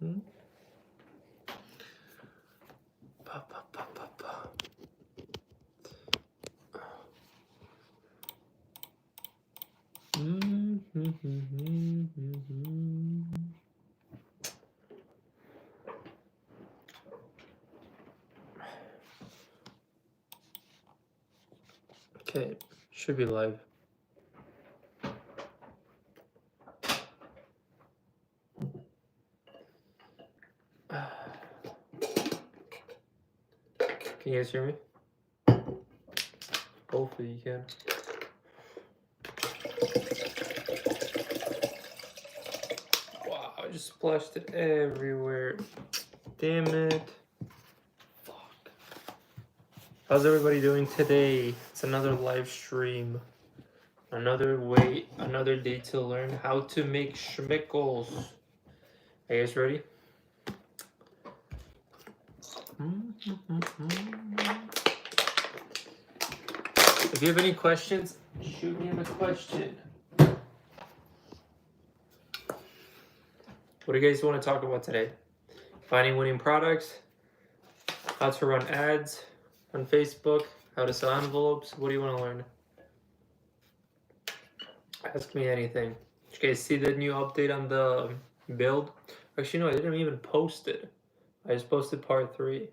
Okay, should be live. Can you guys hear me? Hopefully you can. Wow, I just splashed it everywhere. Damn it. Fuck. How's everybody doing today? It's another live stream. Another day to learn how to make schmickles. Are you guys ready? If you have any questions, shoot me a question. What do you guys want to talk about today? Finding winning products, how to run ads on Facebook, how to sell envelopes. What do you want to learn? Ask me anything. Did you guys see the new update on the build? Actually, no, I didn't even post it. I just posted part 3.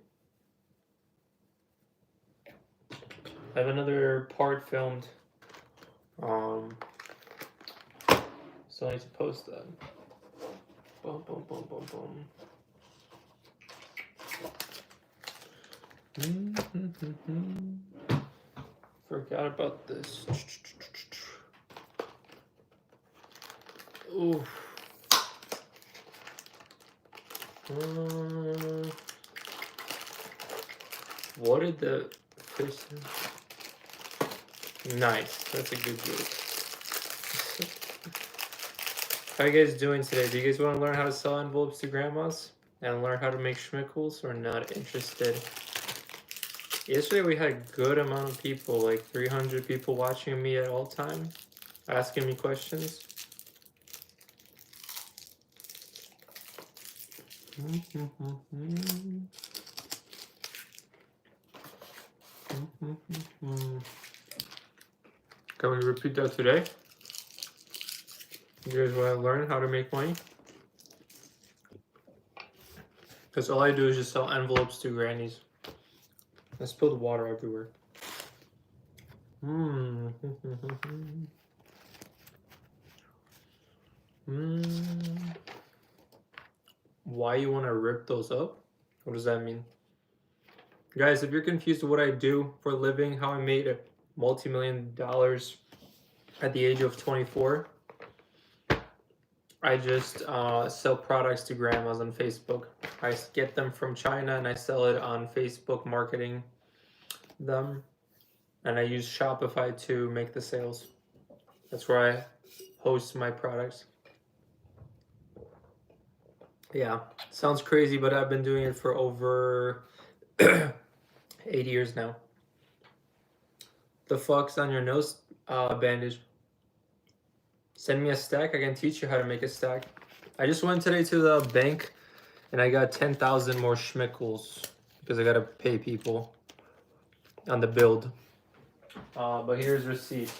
I have another part filmed. So I need to post that. Boom, boom, boom, boom, boom. Forgot about this. Ooh. What did the fish? Nice. That's a good joke. How are you guys doing today? Do you guys want to learn how to sell envelopes to grandmas and learn how to make schmickles, or not interested? Yesterday we had a good amount of people, like 300 people watching me at all time, asking me questions. Can we repeat that today? You guys want to learn how to make money? Because all I do is just sell envelopes to grannies. I spilled water everywhere. Why you want to rip those up? What does that mean? Guys, if you're confused with what I do for a living, how I made a multi-million dollars at the age of 24, I just sell products to grandmas on Facebook. I get them from China and I sell it on Facebook, marketing them, and I use Shopify to make the sales. That's where I host my products. Yeah, sounds crazy, but I've been doing it for over 8 years now. The fuck's on your nose bandage? Send me a stack. I can teach you how to make a stack. I just went today to the bank and I got 10,000 more schmickles because I gotta pay people on the build. But here's receipt.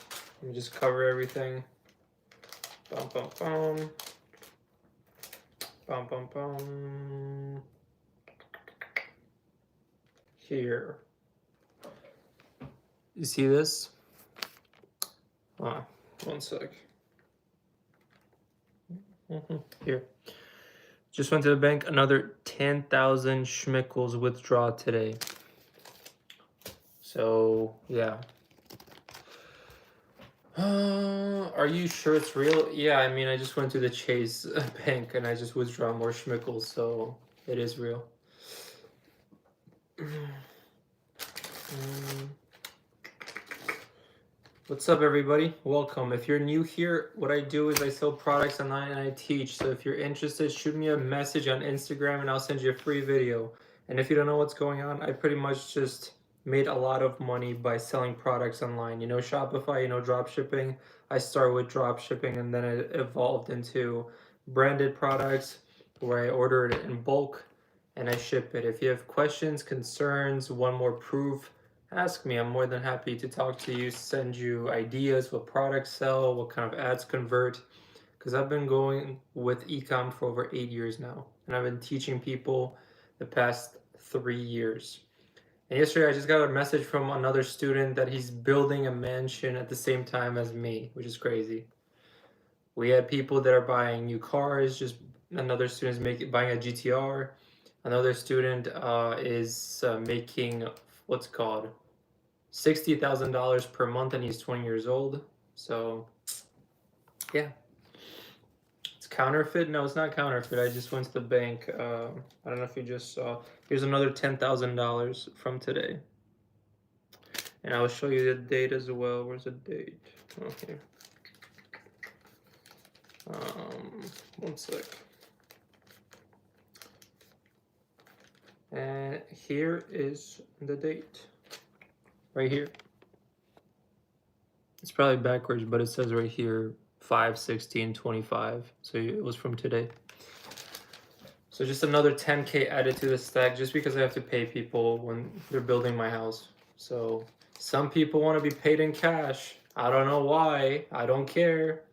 Let me just cover everything. Bum, bum, bum. Bum, bum, bum. Here. You see this? One sec. Here. Just went to the bank. Another 10,000 schmickles withdraw today. So, yeah. Are you sure it's real? Yeah, I mean, I just went to the Chase bank and I just withdraw more schmickles, so it is real. What's up, everybody? Welcome. If you're new here, what I do is I sell products online and I teach. So if you're interested, shoot me a message on Instagram and I'll send you a free video. And if you don't know what's going on, I pretty much just made a lot of money by selling products online. You know Shopify, you know dropshipping. I started with dropshipping and then it evolved into branded products. where I order it in bulk and I ship it. If you have questions, concerns, want more proof, ask me. I'm more than happy to talk to you, send you ideas, what products sell, what kind of ads convert. Because I've been going with ecom for over 8 years now, and I've been teaching people the past 3 years. And yesterday I just got a message from another student that he's building a mansion at the same time as me, which is crazy. We had people that are buying new cars, just another student is buying a GTR. Another student is making what's called $60,000 per month, and he's 20 years old. So yeah, it's counterfeit. No, it's not counterfeit. I just went to the bank. I don't know if you just saw. Here's another $10,000 from today, and I'll show you the date as well. Where's the date? Oh, here. One sec. And here is the date. Right here. It's probably backwards, but it says right here 5/16/25. So it was from today. So just another 10K added to the stack just because I have to pay people when they're building my house. So some people want to be paid in cash. I don't know why. I don't care.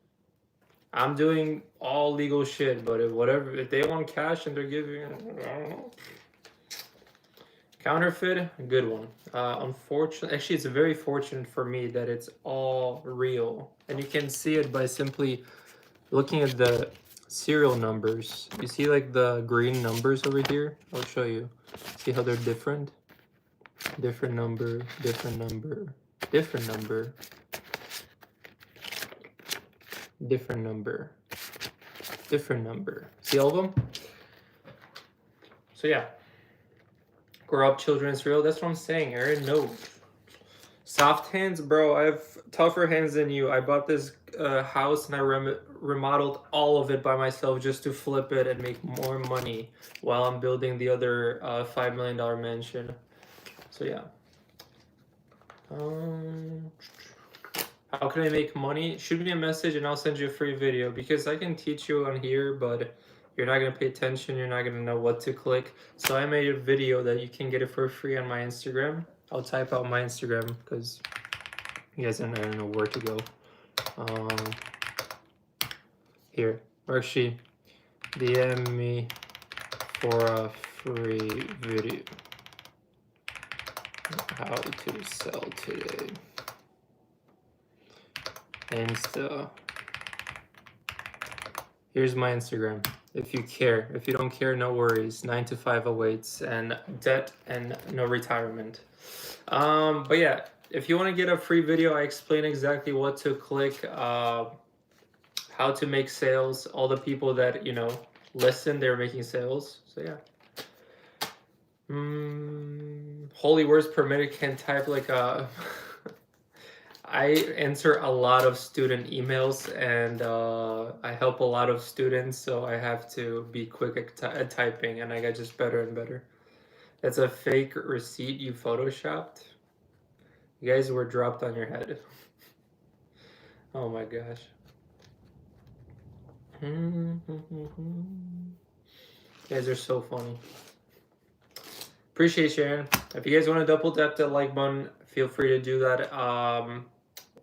I'm doing all legal shit, but if they want cash and they're giving, I don't know. Counterfeit, a good one. Unfortunately, actually, it's very fortunate for me that it's all real, and you can see it by simply looking at the serial numbers. You see, like the green numbers over here. I'll show you. See how they're different? Different number, different number, different number, different number, different number. See all of them? So yeah. Grow up, children, is real. That's what I'm saying, Aaron. No. Soft hands, bro. I have tougher hands than you. I bought this house and I remodeled all of it by myself just to flip it and make more money while I'm building the other $5 million mansion. So yeah. How can I make money? Shoot me a message and I'll send you a free video, because I can teach you on here, but you're not going to pay attention. You're not going to know what to click. So I made a video that you can get it for free on my Instagram. I'll type out my Instagram because you guys don't know where to go. Here, or actually, DM me for a free video. How to sell today. Insta. Here's my Instagram. If you care. If you don't care, no worries. 9 to 5 awaits, and debt and no retirement. But yeah, if you want to get a free video, I explain exactly what to click, how to make sales. All the people that, listen, they're making sales. So yeah. Holy words permitted, can type like a... I answer a lot of student emails, and I help a lot of students, so I have to be quick at typing, and I get just better and better. That's a fake receipt you photoshopped. You guys were dropped on your head. Oh my gosh. You guys are so funny. Appreciate Sharon. If you guys want to double tap that like button, feel free to do that.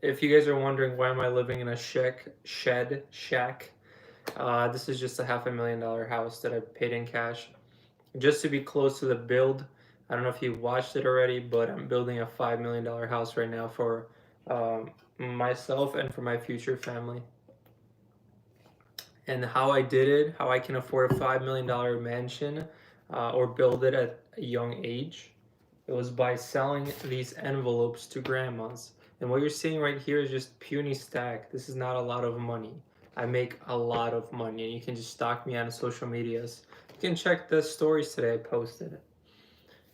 If you guys are wondering why am I living in a shack, this is just a $500,000 house that I paid in cash just to be close to the build. I don't know if you watched it already, but I'm building a $5 million house right now for myself and for my future family. And how I did it, how I can afford a $5 million mansion or build it at a young age, it was by selling these envelopes to grandmas. And what you're seeing right here is just puny stack. This is not a lot of money. I make a lot of money, and you can just stalk me on social medias. You can check the stories today I posted.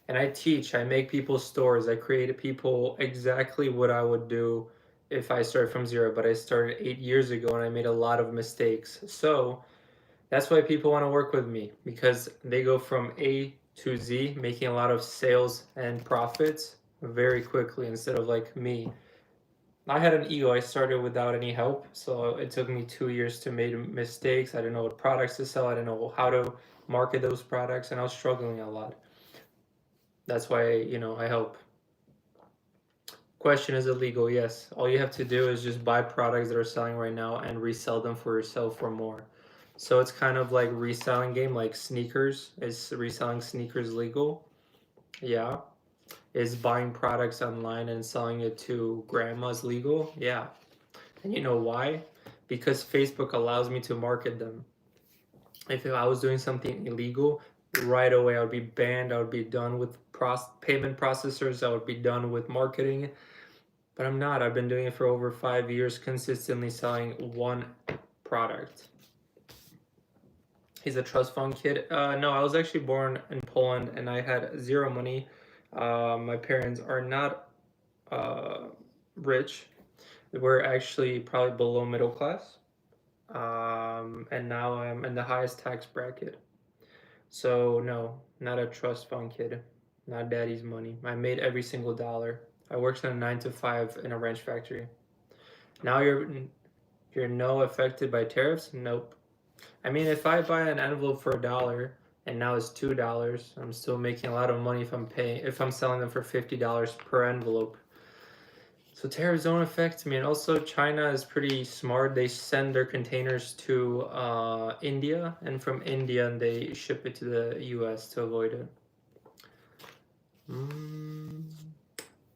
And I teach, I make people's stores. I create people exactly what I would do if I started from zero, but I started 8 years ago and I made a lot of mistakes. So that's why people want to work with me, because they go from A to Z, making a lot of sales and profits very quickly, instead of like me, I had an ego. I started without any help, so it took me 2 years to make mistakes. I didn't know what products to sell. I didn't know how to market those products, and I was struggling a lot. That's why, I help. Question, is it legal? Yes. All you have to do is just buy products that are selling right now and resell them for yourself for more. So it's kind of like reselling game, like sneakers. Is reselling sneakers legal? Yeah. Is buying products online and selling it to grandmas legal? Yeah. And you know why? Because Facebook allows me to market them. If I was doing something illegal, right away I would be banned. I would be done with payment processors. I would be done with marketing. But I'm not. I've been doing it for over 5 years, consistently selling one product. He's a trust fund kid. No, I was actually born in Poland and I had zero money. My parents are not uh, rich. We're actually probably below middle class. And now I'm in the highest tax bracket. So no, not a trust fund kid. Not daddy's money. I made every single dollar. I worked in a 9 to 5 in a wrench factory. Now you're no affected by tariffs? Nope. I mean, if I buy an envelope for $1 and now it's $2, I'm still making a lot of money if I'm selling them for $50 per envelope. So tariffs don't affect me. And also China is pretty smart. They send their containers to India, and from India and they ship it to the US to avoid it.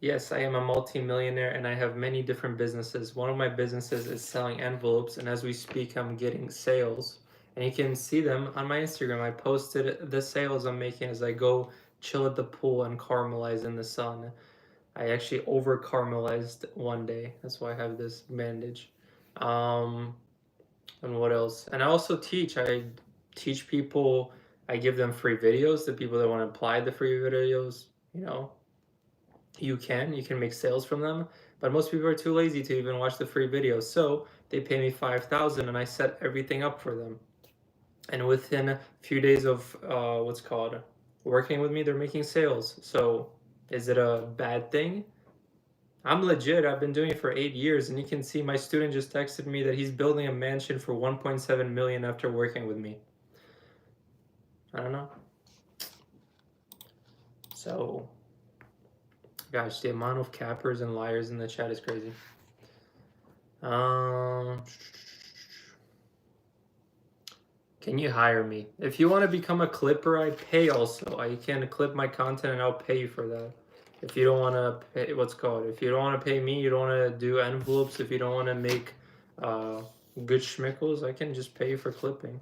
Yes, I am a multi-millionaire and I have many different businesses. One of my businesses is selling envelopes, and as we speak, I'm getting sales. And you can see them on my Instagram. I posted the sales I'm making as I go chill at the pool and caramelize in the sun. I actually over caramelized one day. That's why I have this bandage. Um, and what else? And I also teach. I teach people. I give them free videos. The people that want to apply the free videos, you know, you can make sales from them, but most people are too lazy to even watch the free videos, so they pay me 5,000 and I set everything up for them, and within a few days of what's called working with me, they're making sales. So is it a bad thing? I'm legit. I've been doing it for 8 years, and you can see my student just texted me that he's building a mansion for 1.7 million after working with me. I don't know. So gosh, the amount of cappers and liars in the chat is crazy. Can you hire me? If you want to become a clipper, I pay also. I can clip my content and I'll pay you for that. If you don't want to pay, if you don't want to pay me, you don't want to do envelopes, if you don't want to make good schmickles, I can just pay you for clipping.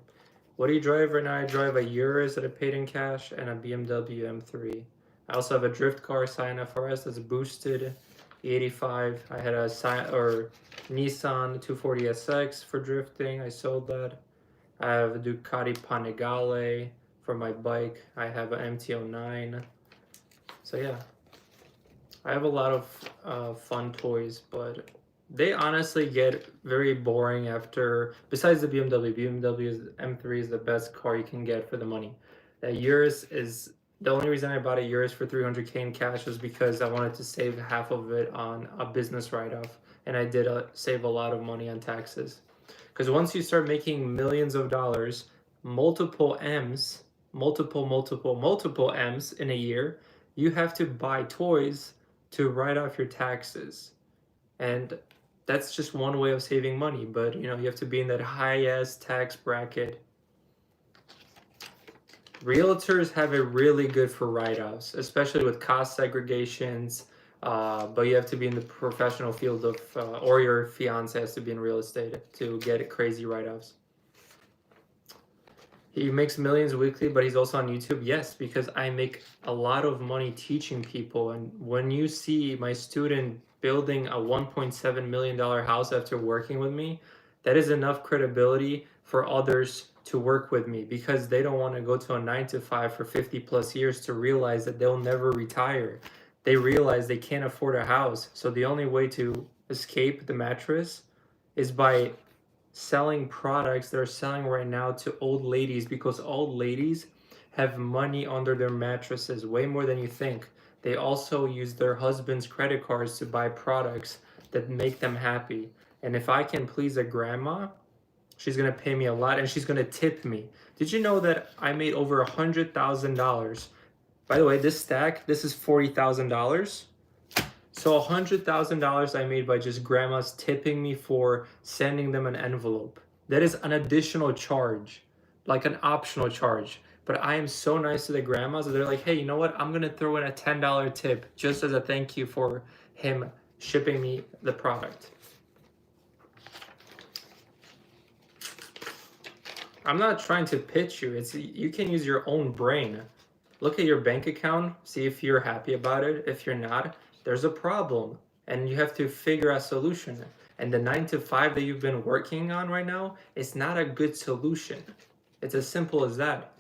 What do you drive right now? I drive a Urus that I paid in cash and a BMW M3. I also have a drift car, Scion FRS, that's boosted, E85. I had a Nissan 240SX for drifting. I sold that. I have a Ducati Panigale for my bike. I have an MT-09. So yeah, I have a lot of fun toys, but they honestly get very boring after. Besides the BMW M3 is the best car you can get for the money. That Urus is the only reason I bought a Urus for 300K in cash was because I wanted to save half of it on a business write-off, and I did save a lot of money on taxes. Because once you start making millions of dollars, multiple M's, multiple M's in a year, you have to buy toys to write off your taxes. And that's just one way of saving money, but you have to be in that high-ass tax bracket. Realtors have it really good for write-offs, especially with cost segregations, but you have to be in the professional field of, or your fiance has to be in real estate to get crazy write-offs. He makes millions weekly, but he's also on YouTube. Yes, because I make a lot of money teaching people. And when you see my student building a $1.7 million house after working with me, that is enough credibility for others to work with me, because they don't want to go to a 9 to 5 for 50 plus years to realize that they'll never retire. They realize they can't afford a house. So the only way to escape the mattress is by selling products that are selling right now to old ladies, because old ladies have money under their mattresses way more than you think. They also use their husband's credit cards to buy products that make them happy. And if I can please a grandma, she's gonna pay me a lot and she's gonna tip me. Did you know that I made over $100,000? By the way, this stack, this is $40,000. So $100,000 I made by just grandmas tipping me for sending them an envelope. That is an additional charge, like an optional charge. But I am so nice to the grandmas that they're like, hey, you know what? I'm gonna throw in a $10 tip just as a thank you for him shipping me the product. I'm not trying to pitch you. It's you can use your own brain. Look at your bank account, see if you're happy about it. If you're not, there's a problem and you have to figure out a solution. And the 9 to 5 that you've been working on right now is not a good solution. It's as simple as that.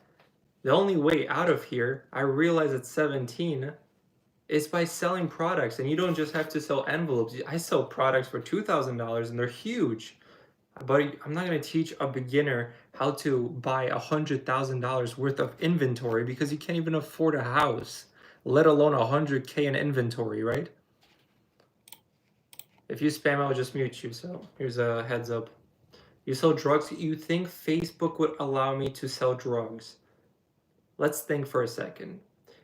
The only way out of here, I realized at 17, is by selling products. And you don't just have to sell envelopes. I sell products for $2,000 and they're huge. But I'm not going to teach a beginner how to buy $100,000 worth of inventory because you can't even afford a house, let alone 100K in inventory, right? If you spam, I'll just mute you. So here's a heads up. You sell drugs? You think Facebook would allow me to sell drugs? Let's think for a second.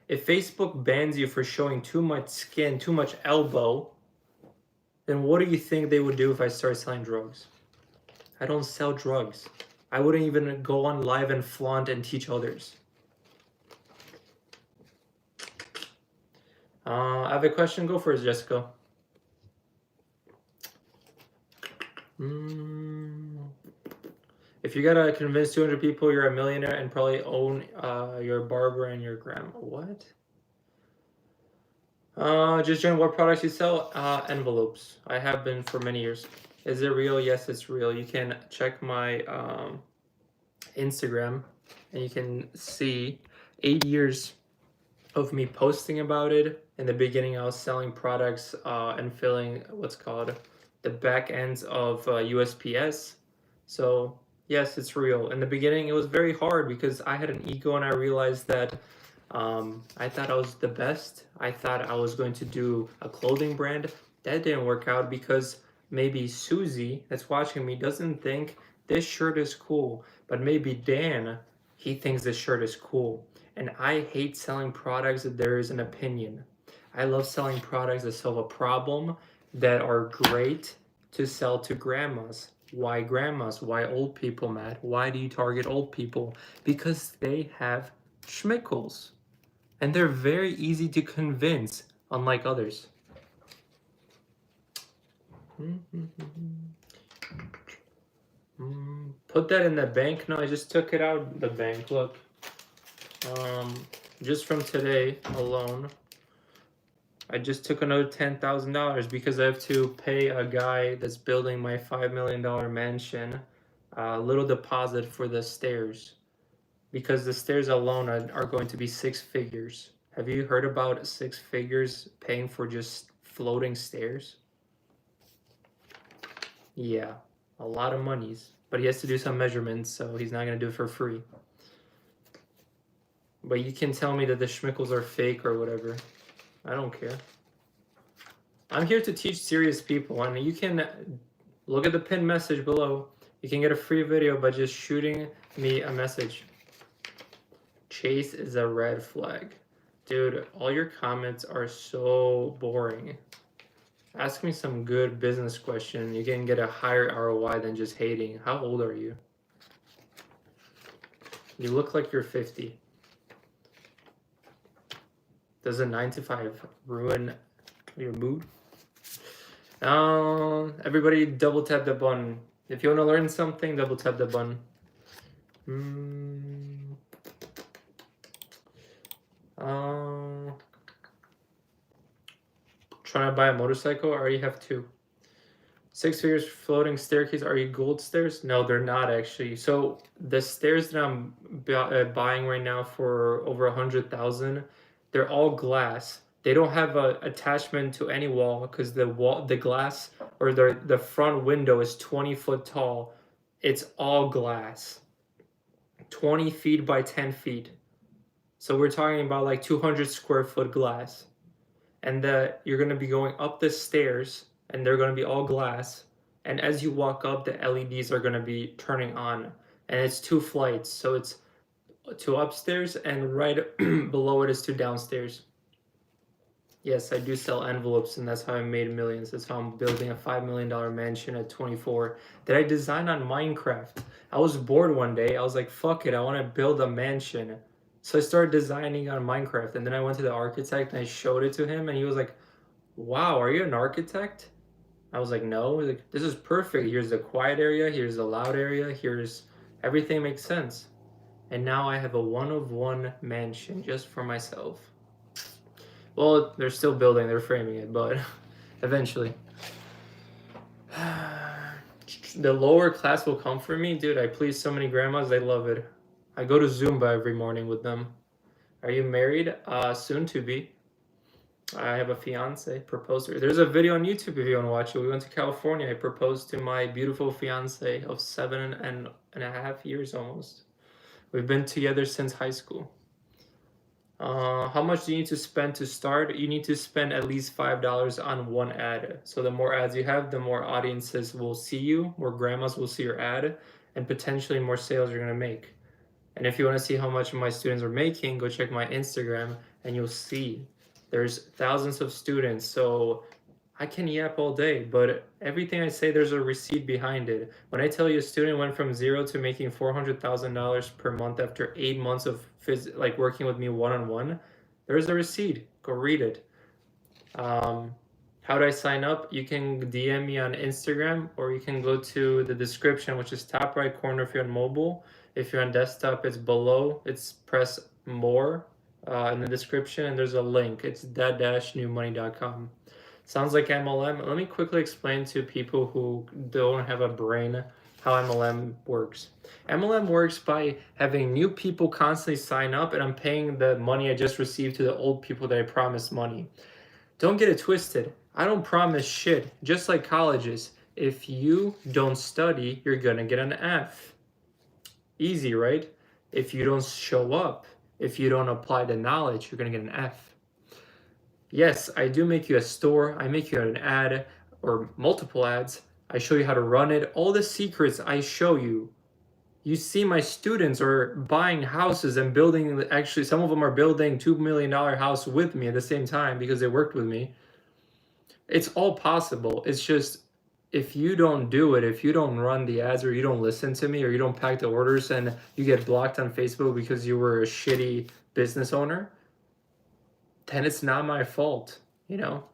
If Facebook bans you for showing too much skin, too much elbow, then what do you think they would do if I start selling drugs? I don't sell drugs. I wouldn't even go on live and flaunt and teach others. I have a question. Go for it, Jessica. If you gotta convince 200 people you're a millionaire and probably own your barber and your grandma. What? Just join what products you sell? Envelopes. I have been for many years. Is it real? Yes, it's real. You can check my Instagram and you can see 8 years of me posting about it. In the beginning, I was selling products and filling what's called the back ends of USPS. So yes, it's real. In the beginning, it was very hard because I had an ego and I realized that I thought I was the best. I thought I was going to do a clothing brand. That didn't work out because maybe Susie that's watching me doesn't think this shirt is cool, but maybe Dan, he thinks this shirt is cool. And I hate selling products that there is an opinion. I love selling products that solve a problem that are great to sell to grandmas. Why grandmas? Why old people, Matt? Why do you target old people? Because they have schmickles. And they're very easy to convince, unlike others. Put that in the bank. No, I just took it out of the bank. Look, just from today alone, I just took another $10,000 because I have to pay a guy that's building my $5 million mansion a little deposit for the stairs, because the stairs alone are going to be 6 figures. Have you heard about 6 figures paying for just floating stairs? Yeah, a lot of monies, but he has to do some measurements, so he's not going to do it for free. But you can tell me that the schmickles are fake or whatever. I don't care. I'm here to teach serious people, and you can look at the pinned message below. You can get a free video by just shooting me a message. Chase is a red flag. Dude, all your comments are so boring. Ask me some good business question. You can get a higher ROI than just hating. How old are you? You look like you're 50. Does a 9 to 5 ruin your mood? Everybody double tap the button. If you want to learn something, double tap the button. Trying to buy a motorcycle? I already have 2. 6 figures floating staircase. Are you gold stairs? No, they're not actually. So the stairs that I'm buying right now for over 100,000, they're all glass. They don't have an attachment to any wall because the glass or the front window is 20 foot tall. It's all glass. 20 feet by 10 feet. So we're talking about like 200 square foot glass. And you're going to be going up the stairs and they're going to be all glass. And as you walk up, the LEDs are going to be turning on, and it's 2 flights, so it's to upstairs, and right below it is to downstairs. Yes, I do sell envelopes, and that's how I made millions. That's how I'm building a $5 million mansion at 24 that I designed on Minecraft. I was bored one day. I was like, fuck it, I want to build a mansion. So I started designing on Minecraft, and then I went to the architect and I showed it to him, and he was like, wow, are you an architect? I was like, no. He's like, this is perfect. Here's the quiet area, here's the loud area, here's everything makes sense. And now I have a one-of-one mansion just for myself. Well, they're still building, they're framing it, but eventually. The lower class will come for me. Dude, I please so many grandmas, they love it. I go to Zumba every morning with them. Are you married? Soon to be. I have a fiance, proposed to her. There's a video on YouTube if you want to watch it. We went to California. I proposed to my beautiful fiance of 7.5 years almost. We've been together since high school. How much do you need to spend to start? You need to spend at least $5 on one ad. So the more ads you have, the more audiences will see you, more grandmas will see your ad, and potentially more sales you're gonna make. And if you want to see how much my students are making, go check my Instagram and you'll see there's thousands of students. So I can yap all day, but everything I say, there's a receipt behind it. When I tell you a student went from zero to making $400,000 per month after 8 months of working with me one-on-one, there's a receipt. Go read it. How do I sign up? You can DM me on Instagram, or you can go to the description, which is top right corner if you're on mobile. If you're on desktop, it's below. It's press more in the description, and there's a link. It's that-newmoney.com. Sounds like MLM. Let me quickly explain to people who don't have a brain how MLM works. MLM works by having new people constantly sign up, and I'm paying the money I just received to the old people that I promised money. Don't get it twisted. I don't promise shit, just like colleges. If you don't study, you're gonna get an F. Easy, right? If you don't show up, if you don't apply the knowledge, you're gonna get an F. Yes, I do make you a store. I make you an ad or multiple ads. I show you how to run it. All the secrets I show you. You see my students are buying houses and building, actually some of them are building $2 million house with me at the same time because they worked with me. It's all possible. It's just, if you don't do it, if you don't run the ads, or you don't listen to me, or you don't pack the orders, and you get blocked on Facebook because you were a shitty business owner, then it's not my fault, you know?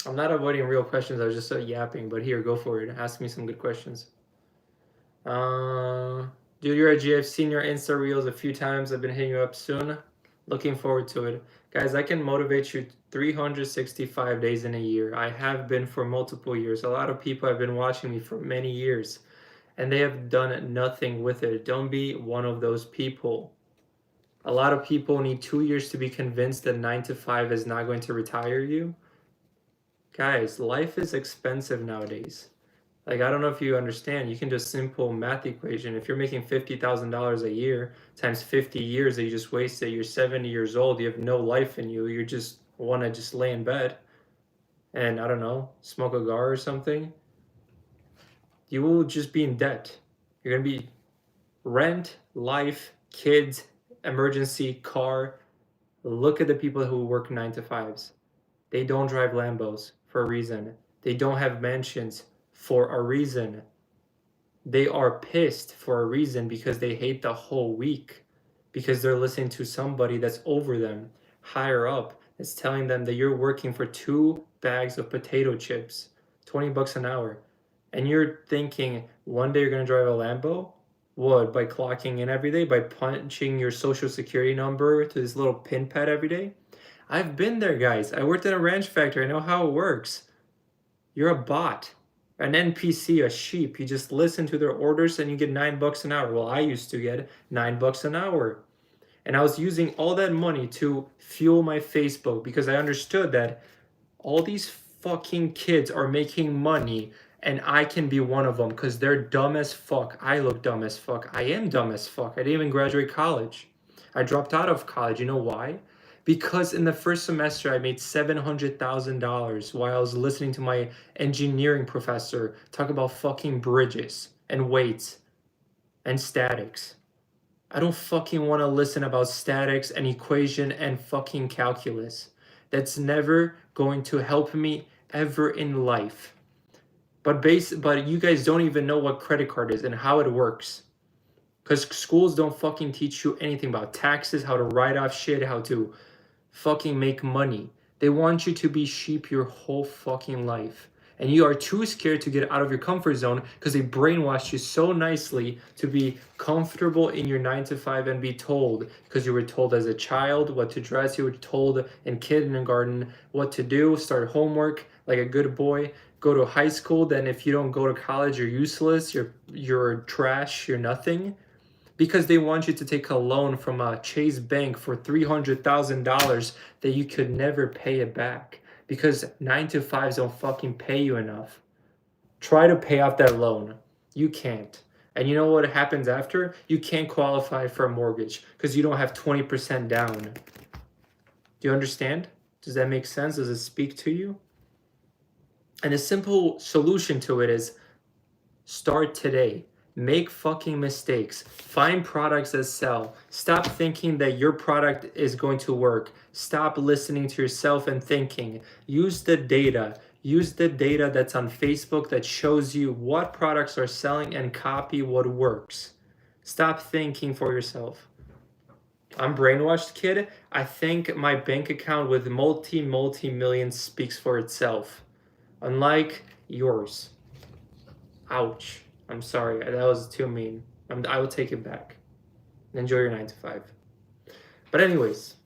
I'm not avoiding real questions. I was just yapping, but here, go for it. Ask me some good questions. Dude, you're a G. I've seen your Insta Reels a few times. I've been hitting you up soon. Looking forward to it. Guys, I can motivate you 365 days in a year. I have been for multiple years. A lot of people have been watching me for many years, and they have done nothing with it. Don't be one of those people. A lot of people need 2 years to be convinced that 9 to 5 is not going to retire you. Guys, life is expensive nowadays. Like, I don't know if you understand. You can do a simple math equation. If you're making $50,000 a year times 50 years that you just wasted, you're 70 years old, you have no life in you, you just want to just lay in bed and, I don't know, smoke a cigar or something, you will just be in debt. You're going to be rent, life, kids, emergency, car. Look at the people who work 9 to 5s. They don't drive Lambos for a reason. They don't have mansions for a reason. They are pissed for a reason, because they hate the whole week, because they're listening to somebody that's over them, higher up, that's telling them that you're working for 2 bags of potato chips, 20 bucks an hour, and you're thinking one day you're going to drive a Lambo? What, by clocking in every day, by punching your social security number to this little pin pad every day? I've been there, guys. I worked at a ranch factory. I know how it works. You're a bot, an NPC, a sheep. You just listen to their orders and you get 9 bucks an hour. Well, I used to get 9 bucks an hour. And I was using all that money to fuel my Facebook, because I understood that all these fucking kids are making money and I can be one of them, because they're dumb as fuck. I look dumb as fuck. I am dumb as fuck. I didn't even graduate college. I dropped out of college. You know why? Because in the first semester I made $700,000 while I was listening to my engineering professor talk about fucking bridges and weights and statics. I don't fucking want to listen about statics and equation and fucking calculus. That's never going to help me ever in life. But you guys don't even know what credit card is and how it works. Because schools don't fucking teach you anything about taxes, how to write off shit, how to fucking make money. They want you to be sheep your whole fucking life. And you are too scared to get out of your comfort zone because they brainwashed you so nicely to be comfortable in your 9 to 5 and be told, because you were told as a child what to dress, you were told in kindergarten what to do, start homework like a good boy, go to high school, then if you don't go to college, you're useless, you're trash, you're nothing. Because they want you to take a loan from a Chase Bank for $300,000 that you could never pay it back. Because 9 to 5s don't fucking pay you enough. Try to pay off that loan. You can't. And you know what happens after? You can't qualify for a mortgage because you don't have 20% down. Do you understand? Does that make sense? Does it speak to you? And a simple solution to it is start today. Make fucking mistakes. Find products that sell. Stop thinking that your product is going to work. Stop listening to yourself and thinking. Use the data. Use the data that's on Facebook that shows you what products are selling and copy what works. Stop thinking for yourself. I'm brainwashed, kid. I think my bank account with multi-millions speaks for itself. Unlike yours. Ouch. I'm sorry, that was too mean. I will take it back. Enjoy your 9 to 5. But anyways,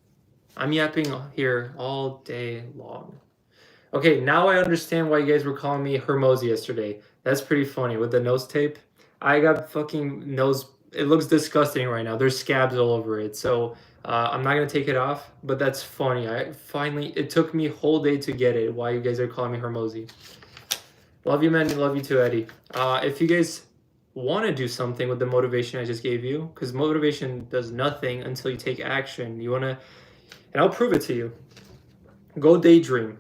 I'm yapping here all day long. Okay, now I understand why you guys were calling me Hermosi yesterday. That's pretty funny with the nose tape. I got fucking nose. It looks disgusting right now. There's scabs all over it. So I'm not gonna take it off. But that's funny. It took me a whole day to get it. Why you guys are calling me Hermosi? Love you, man. Love you too, Eddie. If you guys want to do something with the motivation I just gave you, because motivation does nothing until you take action. You want to, and I'll prove it to you. Go daydream.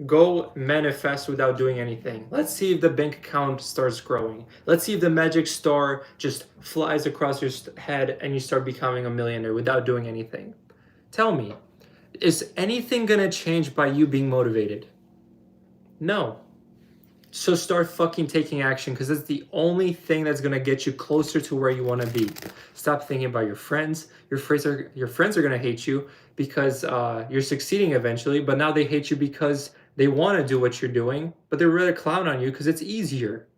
Go manifest without doing anything. Let's see if the bank account starts growing. Let's see if the magic star just flies across your head and you start becoming a millionaire without doing anything. Tell me, is anything going to change by you being motivated? No. So start fucking taking action, because it's the only thing that's gonna get you closer to where you want to be. Stop thinking about your friends. Your friends are gonna hate you because you're succeeding eventually, but now they hate you because they want to do what you're doing, but they're really clown on you because it's easier.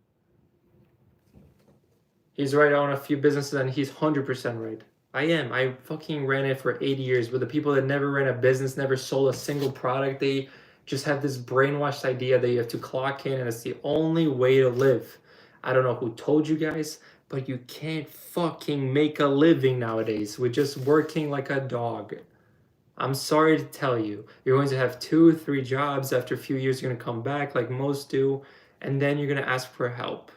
He's right on a few businesses, and he's 100% right. I am. I fucking ran it for 8 years, but the people that never ran a business, never sold a single product, they just have this brainwashed idea that you have to clock in and it's the only way to live. I don't know who told you guys, but you can't fucking make a living nowadays with just working like a dog. I'm sorry to tell you, you're going to have 2-3 jobs. After a few years, you're going to come back like most do, and then you're going to ask for help.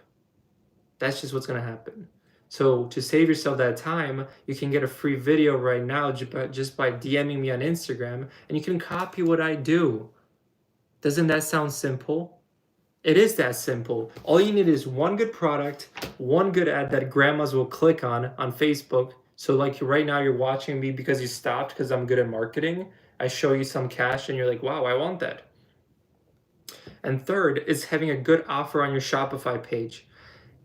That's just what's going to happen. So to save yourself that time, you can get a free video right now just by DMing me on Instagram, and you can copy what I do. Doesn't that sound simple? It is that simple. All you need is one good product, one good ad that grandmas will click on Facebook. So like right now you're watching me because you stopped because I'm good at marketing. I show you some cash and you're like, wow, I want that. And third is having a good offer on your Shopify page.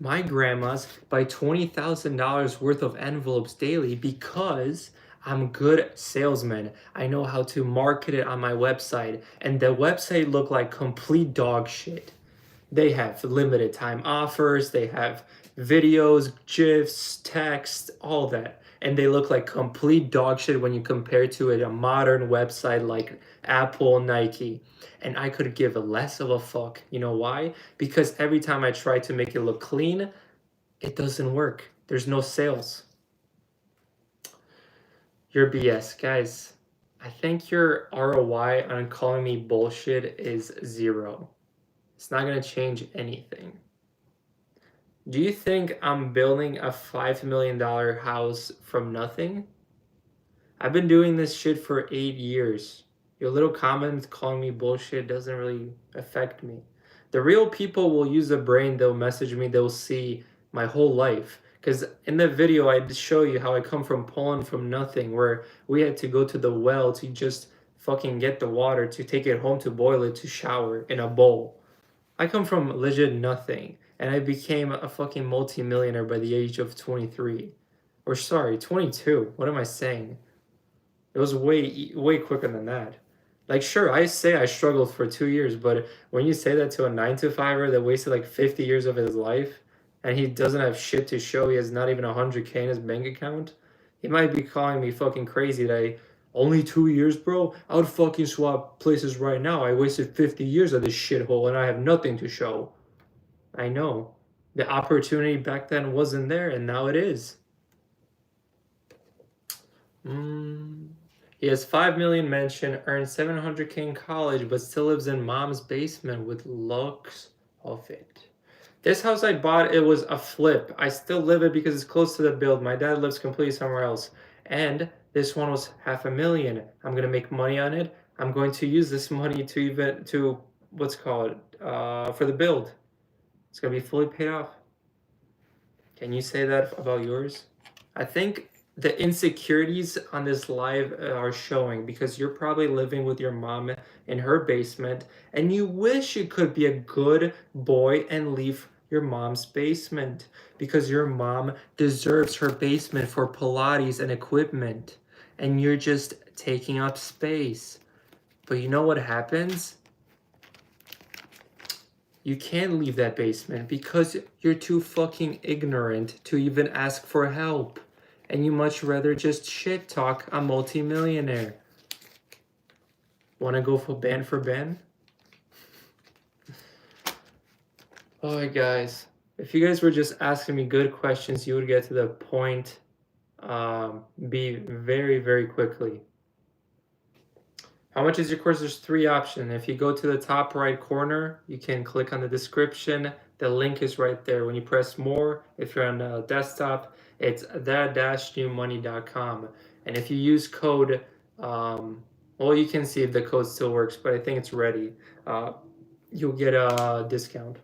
My grandmas buy $20,000 worth of envelopes daily because I'm good salesman. I know how to market it on my website, and the website look like complete dog shit. They have limited time offers, they have videos, GIFs, text, all that. And they look like complete dog shit when you compare to a modern website like Apple, Nike. And I could give less of a fuck. You know why? Because every time I try to make it look clean, it doesn't work. There's no sales. You're BS. Guys, I think your ROI on calling me bullshit is 0. It's not going to change anything. Do you think I'm building a $5 million house from nothing? I've been doing this shit for 8 years. Your little comments calling me bullshit doesn't really affect me. The real people will use the brain, they'll message me, they'll see my whole life. Because in the video, I show you how I come from Poland from nothing, where we had to go to the well to just fucking get the water, to take it home, to boil it, to shower in a bowl. I come from legit nothing, and I became a fucking multi-millionaire by the age of 23. Or sorry, 22. What am I saying? It was way quicker than that. Like, sure, I say I struggled for 2 years, but when you say that to a 9 to 5er that wasted like 50 years of his life, and he doesn't have shit to show, he has not even 100K in his bank account, he might be calling me fucking crazy that I only 2 years, bro. I would fucking swap places right now. I wasted 50 years of this shithole and I have nothing to show. I know. The opportunity back then wasn't there, and now it is. He has 5 million mansion, earned 700K in college, but still lives in mom's basement with looks of it. This house I bought, it was a flip. I still live it because it's close to the build. My dad lives completely somewhere else. And this one was 500,000. I'm gonna make money on it. I'm going to use this money to what's called for the build. It's gonna be fully paid off. Can you say that about yours? I think the insecurities on this live are showing because you're probably living with your mom in her basement and you wish you could be a good boy and leave your mom's basement because your mom deserves her basement for Pilates and equipment and you're just taking up space. But you know what happens? You can't leave that basement because you're too fucking ignorant to even ask for help. And you much rather just shit talk a multi-millionaire. Wanna go for Ben? Oh, guys. If you guys were just asking me good questions, you would get to the point be very, very quickly. How much is your course? There's 3 options. If you go to the top right corner, you can click on the description. The link is right there. When you press more, if you're on a desktop, it's the-newmoney.com. And if you use code, well, you can see if the code still works, but I think it's ready. You'll get a discount.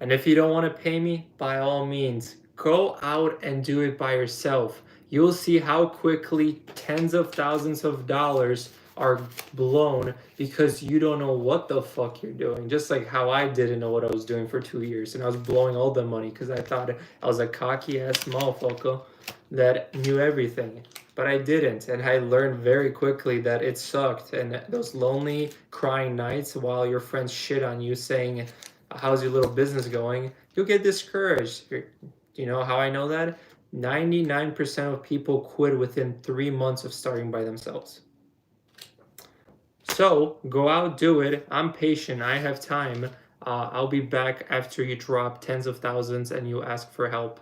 And if you don't want to pay me, by all means, go out and do it by yourself. You'll see how quickly tens of thousands of dollars are blown because you don't know what the fuck you're doing. Just like how I didn't know what I was doing for 2 years and I was blowing all the money because I thought I was a cocky ass motherfucker that knew everything. But I didn't, and I learned very quickly that it sucked. And those lonely, crying nights while your friends shit on you saying, how's your little business going? You'll get discouraged. You know how I know that? 99% of people quit within 3 months of starting by themselves. So go out, do it. I'm patient. I have time. I'll be back after you drop tens of thousands and you ask for help.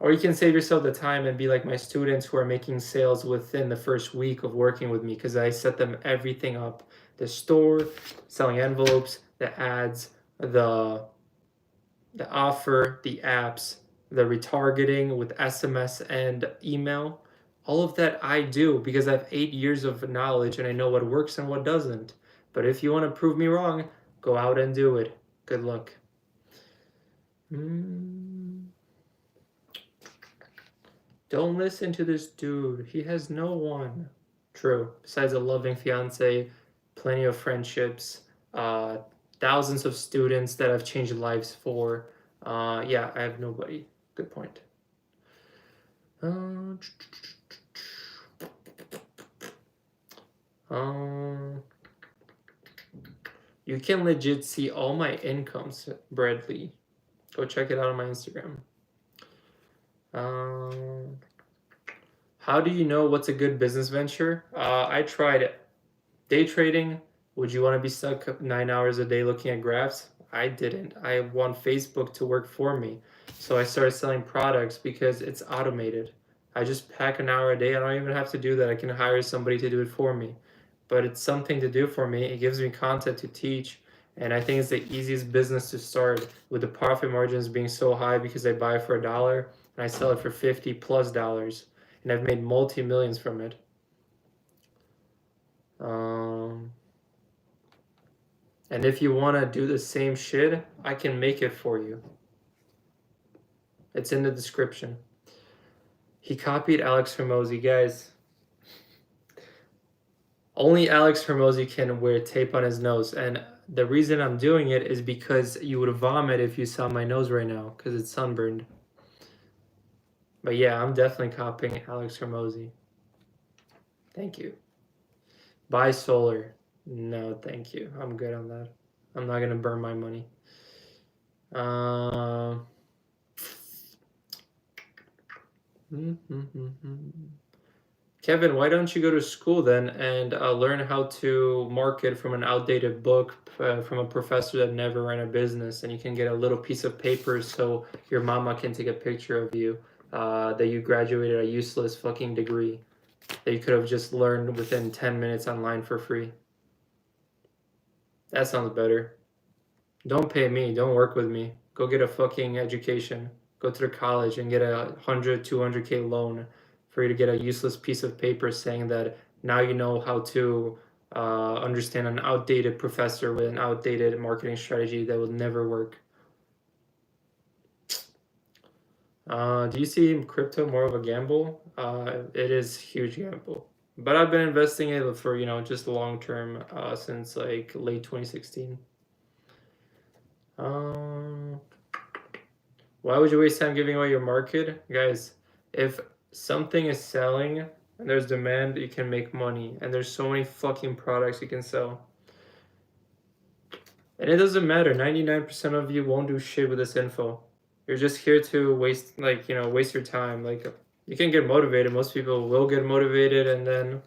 Or you can save yourself the time and be like my students who are making sales within the first week of working with me because I set them everything up. The store, selling envelopes, the ads, the offer, the apps, the retargeting with SMS and email. All of that I do because I have 8 years of knowledge and I know what works and what doesn't. But if you want to prove me wrong, go out and do it. Good luck. Don't listen to this dude. He has no one. True. Besides a loving fiance, plenty of friendships, thousands of students that I've changed lives for. Yeah, I have nobody. Good point. You can legit see all my incomes, Bradley. Go check it out on my Instagram. How do you know what's a good business venture? I tried day trading. Would you want to be stuck 9 hours a day looking at graphs? I didn't. I want Facebook to work for me. So I started selling products because it's automated. I just pack an hour a day. I don't even have to do that. I can hire somebody to do it for me. But it's something to do for me. It gives me content to teach. And I think it's the easiest business to start with the profit margins being so high because I buy for $1 and I sell it for $50+ and I've made multi-millions from it. And if you want to do the same shit, I can make it for you. It's in the description. He copied Alex Hermosi, guys. Only Alex Hermosi can wear tape on his nose, and the reason I'm doing it is because you would vomit if you saw my nose right now, because it's sunburned. But yeah, I'm definitely copying Alex Hermosi. Thank you. Buy solar. No, thank you. I'm good on that. I'm not gonna burn my money. Kevin, why don't you go to school then and learn how to market from an outdated book from a professor that never ran a business, and you can get a little piece of paper so your mama can take a picture of you that you graduated a useless fucking degree that you could have just learned within 10 minutes online for free. That sounds better. Don't pay me. Don't work with me. Go get a fucking education. Go to the college and get a 100, 200K loan for you to get a useless piece of paper saying that now you know how to understand an outdated professor with an outdated marketing strategy that will never work. Do you see crypto more of a gamble? It is huge gamble. But I've been investing in it for, just long term since like late 2016. Why would you waste time giving away your market? Guys, if something is selling and there's demand, you can make money. And there's so many fucking products you can sell. And it doesn't matter. 99% of you won't do shit with this info. You're just here to waste your time. Like, you can get motivated. Most people will get motivated and then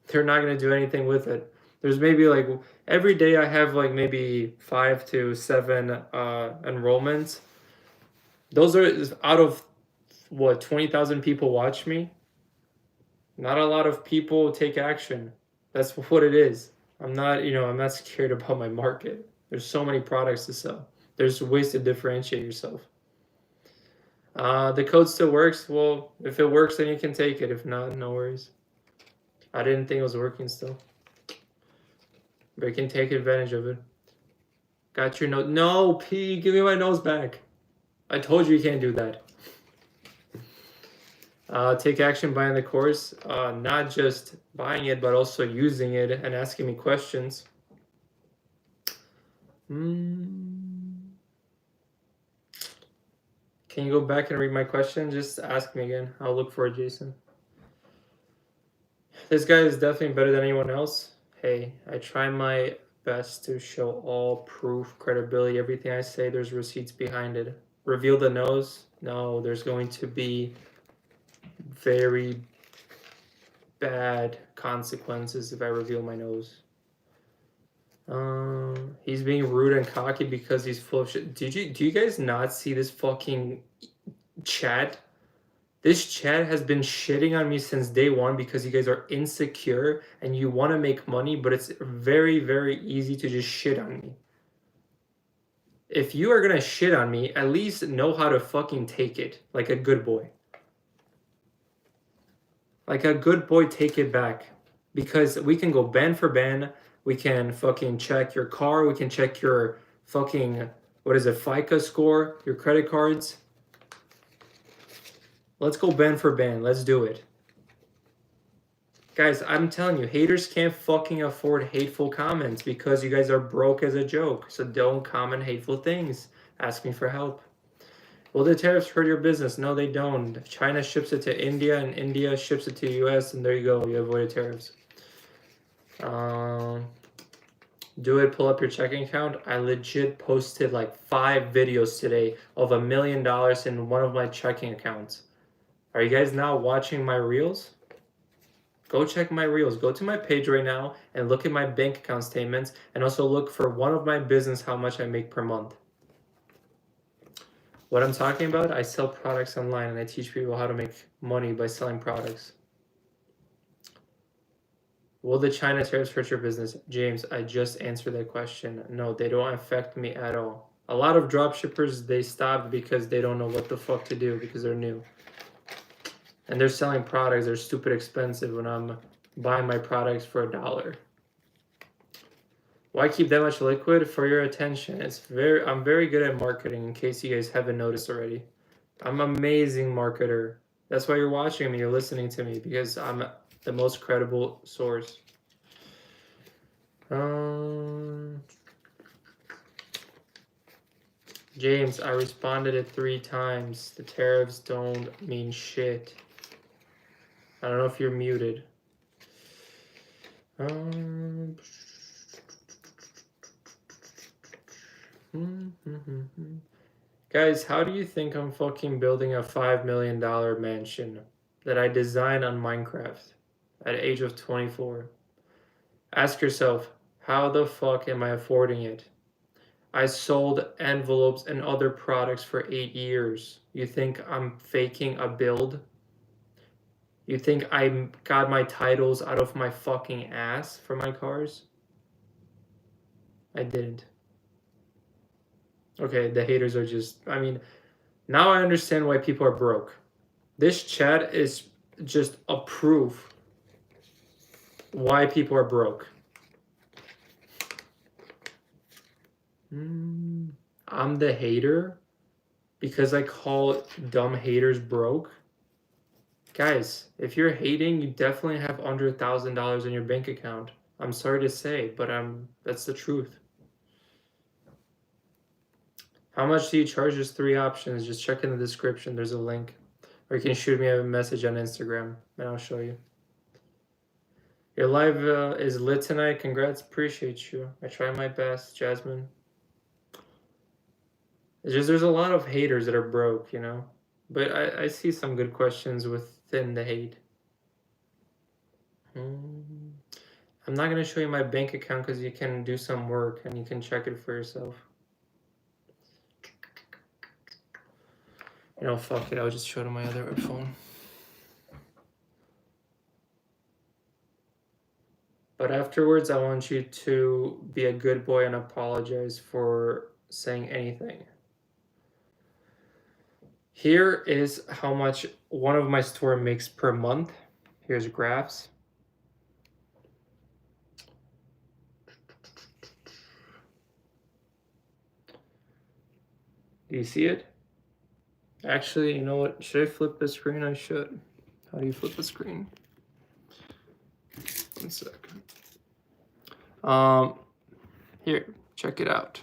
they're not going to do anything with it. There's maybe like every day I have like maybe 5 to 7 enrollments. Those are out of what, 20,000 people watch me. Not a lot of people take action. That's what it is. I'm not scared about my market. There's so many products to sell. There's ways to differentiate yourself. The code still works. Well, if it works, then you can take it. If not, no worries. I didn't think it was working still. But you can take advantage of it. Got your nose. No, P, give me my nose back. I told you can't do that. Take action buying the course. Not just buying it, but also using it and asking me questions. Can you go back and read my question? Just ask me again. I'll look for it, Jason. This guy is definitely better than anyone else. Hey, I try my best to show all proof, credibility, everything I say, there's receipts behind it. Reveal the nose? No, there's going to be very bad consequences if I reveal my nose. He's being rude and cocky because he's full of shit. Do you guys not see this fucking chat? This chat has been shitting on me since day one because you guys are insecure and you want to make money, but it's very, very easy to just shit on me. If you are gonna shit on me, at least know how to fucking take it like a good boy. Like a good boy, take it back. Because we can go ban for ban. We can fucking check your car. We can check your fucking, FICO score, your credit cards. Let's go ban for ban. Let's do it. Guys, I'm telling you, haters can't fucking afford hateful comments because you guys are broke as a joke. So don't comment hateful things. Ask me for help. Will the tariffs hurt your business? No, they don't. China ships it to India and India ships it to the US, and there you go. You avoided tariffs. Do it, pull up your checking account. I legit posted like 5 videos today of $1 million in one of my checking accounts. Are you guys now watching my reels? Go check my reels. Go to my page right now and look at my bank account statements, and also look for one of my business, how much I make per month. What I'm talking about, I sell products online and I teach people how to make money by selling products. Will the China tariffs hurt your business? James, I just answered that question. No, they don't affect me at all. A lot of dropshippers, they stopped because they don't know what the fuck to do because they're new. And they're selling products that are stupid expensive when I'm buying my products for $1. Why keep that much liquid? For your attention. I'm very good at marketing, in case you guys haven't noticed already. I'm an amazing marketer. That's why you're watching me, you're listening to me, because I'm the most credible source. James, I responded it 3 times. The tariffs don't mean shit. I don't know if you're muted. Guys, how do you think I'm fucking building a $5 million mansion that I designed on Minecraft at the age of 24? Ask yourself, how the fuck am I affording it? I sold envelopes and other products for 8 years. You think I'm faking a build? You think I got my titles out of my fucking ass for my cars? I didn't. Okay, the haters are just, I mean, now I understand why people are broke. This chat is just a proof why people are broke. I'm the hater because I call dumb haters broke. Guys, if you're hating, you definitely have under $1,000 in your bank account. I'm sorry to say, but that's the truth. How much do you charge? There's 3 options. Just check in the description. There's a link. Or you can shoot me a message on Instagram, and I'll show you. Your live is lit tonight. Congrats. Appreciate you. I try my best, Jasmine. It's just there's a lot of haters that are broke, you know? But I see some good questions within the hate. I'm not going to show you my bank account because you can do some work and you can check it for yourself. You know, fuck it. I'll just show it on my other phone. But afterwards, I want you to be a good boy and apologize for saying anything. Here is how much one of my store makes per month. Here's graphs. Do you see it? Actually, you know what? Should I flip the screen? I should. How do you flip the screen? 1 second. Here, check it out.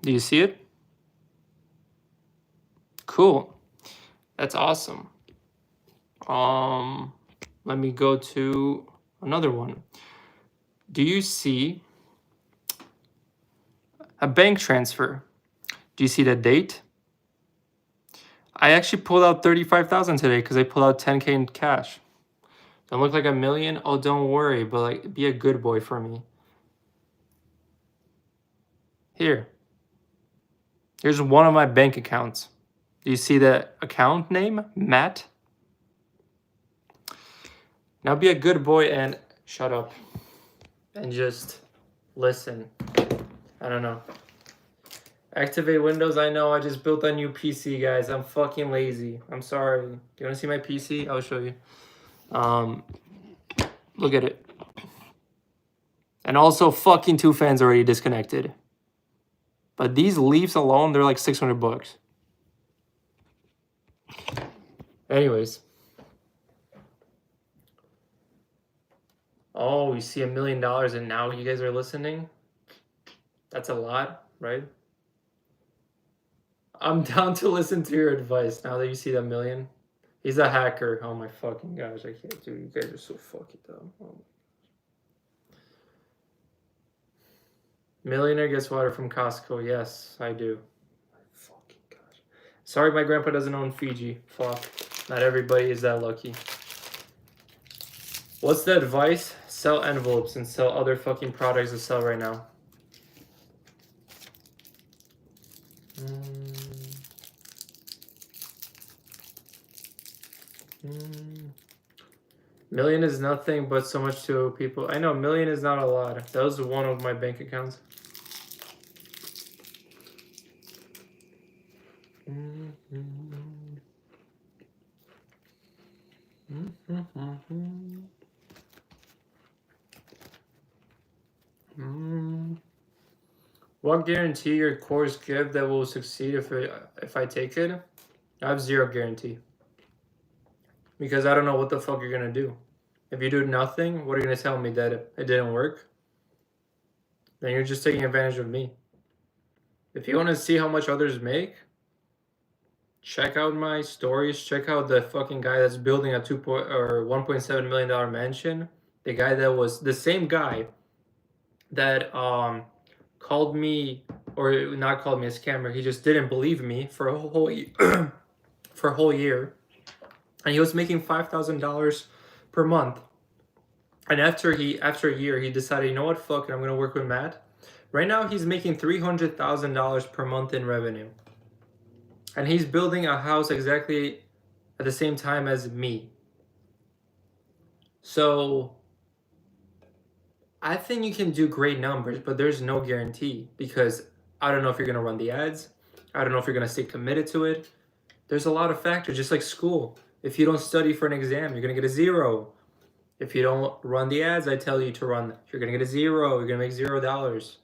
Do you see it? Cool. That's awesome. Let me go to another one. Do you see a bank transfer? Do you see the date? I actually pulled out 35,000 today because I pulled out 10K in cash. Don't look like a million? Oh, don't worry, but like, be a good boy for me. Here's one of my bank accounts. Do you see the account name? Matt? Now be a good boy and shut up. And just listen. I don't know. Activate Windows. I know I just built a new PC, guys. I'm fucking lazy. I'm sorry. Do you want to see my PC? I'll show you. Look at it. And also fucking 2 fans already disconnected. But these leaves alone, they're like 600 bucks. Anyways. Oh, you see $1 million and now you guys are listening? That's a lot, right? I'm down to listen to your advice now that you see that million. He's a hacker. Oh my fucking gosh, I can't do it. You guys are so fucking dumb. Oh. Millionaire gets water from Costco. Yes, I do. Fucking gosh. Sorry my grandpa doesn't own Fiji. Fuck. Not everybody is that lucky. What's the advice? Sell envelopes and sell other fucking products to sell right now. Million is nothing, but so much to people. I know, a million is not a lot. That was one of my bank accounts. What guarantee your course give that will succeed if I take it? I have zero guarantee. Because I don't know what the fuck you're gonna do. If you do nothing, what are you gonna tell me, that it didn't work? Then you're just taking advantage of me. If you want to see how much others make, check out my stories. Check out the fucking guy that's building a $1.7 million mansion. The guy that was the same guy that called me, or not called me a scammer. He just didn't believe me for a whole for a whole year, and he was making $5,000 per month. And after a year, he decided, you know what, fuck it, I'm gonna work with Matt. Right now, he's making $300,000 per month in revenue, and he's building a house exactly at the same time as me. So I think you can do great numbers, but there's no guarantee, because I don't know if you're gonna run the ads. I don't know if you're gonna stay committed to it. There's a lot of factors, just like school. If you don't study for an exam, you're gonna get a 0. If you don't run the ads I tell you to run, you're gonna get a 0. You're gonna make $0.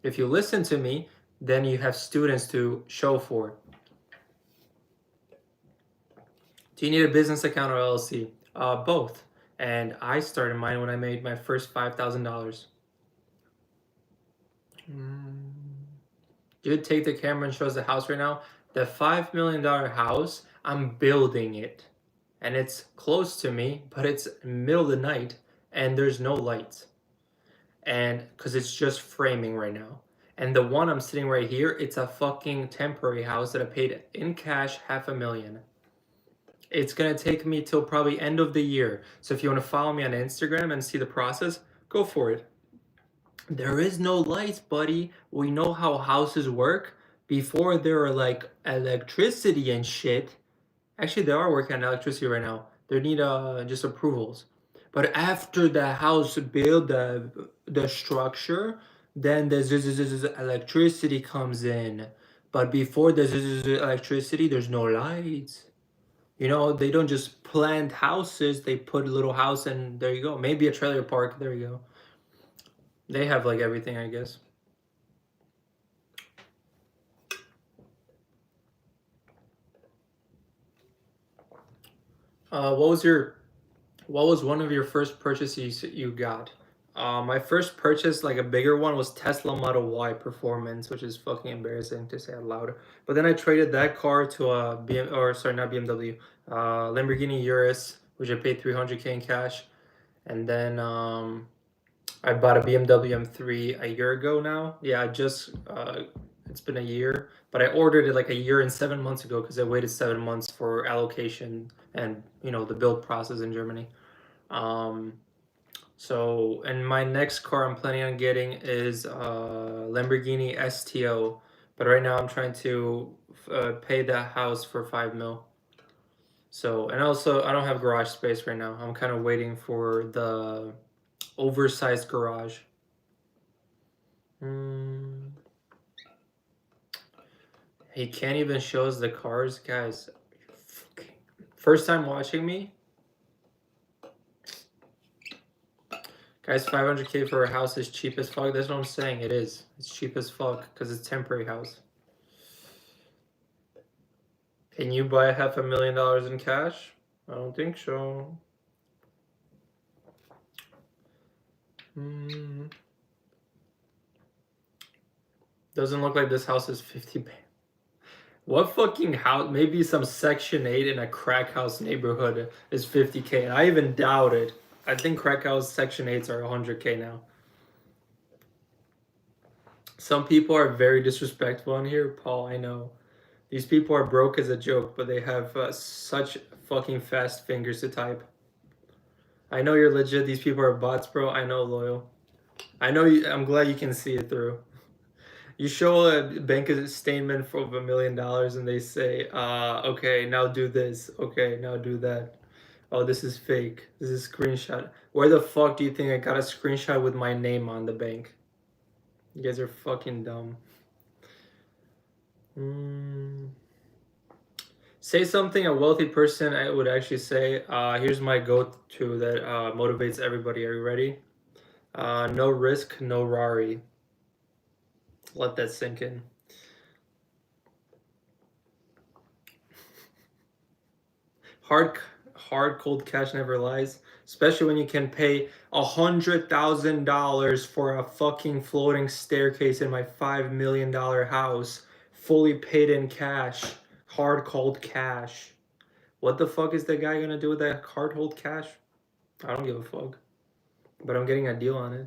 If you listen to me, then you have students to show for. Do you need a business account or LLC? Both. And I started mine when I made my first $5,000. Dude, take the camera and show us the house right now. The $5 million house, I'm building it. And it's close to me, but it's middle of the night and there's no lights. And because it's just framing right now. And the one I'm sitting right here, it's a fucking temporary house that I paid in cash $500,000. It's gonna take me till probably end of the year. So if you want to follow me on Instagram and see the process, go for it. There is no lights, buddy. We know how houses work. Before there were like electricity and shit. Actually, they are working on electricity right now. They need just approvals. But after the house build the structure, then the electricity comes in. But before the electricity, there's no lights. You know, they don't just plant houses. They put a little house and there you go. Maybe a trailer park. There you go. They have like everything, I guess. What was one of your first purchases you got? My first purchase, like a bigger one, was Tesla Model Y Performance, which is fucking embarrassing to say out loud. But then I traded that car to a not BMW, Lamborghini Urus, which I paid 300K in cash, and then I bought a BMW M3 a year ago now. Yeah, it's been a year, but I ordered it like a year and 7 months ago because I waited 7 months for allocation and the build process in Germany. So, and my next car I'm planning on getting is Lamborghini STO, but right now I'm trying to pay that house for 5 mil. So, and also I don't have garage space right now. I'm kind of waiting for the oversized garage. He can't even show us the cars, guys. First time watching me. Guys, 500K for a house is cheap as fuck. That's what I'm saying. It is. It's cheap as fuck because it's temporary house. Can you buy $500,000 in cash? I don't think so. Doesn't look like this house is 50. What fucking house? Maybe some Section 8 in a crack house neighborhood is 50K. I even doubt it. I think crack house Section 8s are 100K now. Some people are very disrespectful on here, Paul. I know. These people are broke as a joke, but they have such fucking fast fingers to type. I know you're legit. These people are bots, bro. I know, loyal. I know. I'm glad you can see it through. You show a bank statement for $1 million and they say, okay, now do this. Okay, now do that. Oh, this is fake. This is a screenshot. Where the fuck do you think I got a screenshot with my name on the bank? You guys are fucking dumb. Say something a wealthy person I would actually say. Here's my go-to that motivates everybody. Are you ready? No risk, no Rari. Let that sink in. Hard cold cash never lies. Especially when you can pay $100,000 for a fucking floating staircase in my $5 million house, fully paid in cash. Hard cold cash. What the fuck is the guy gonna do with that hard cold cash? I don't give a fuck. But I'm getting a deal on it.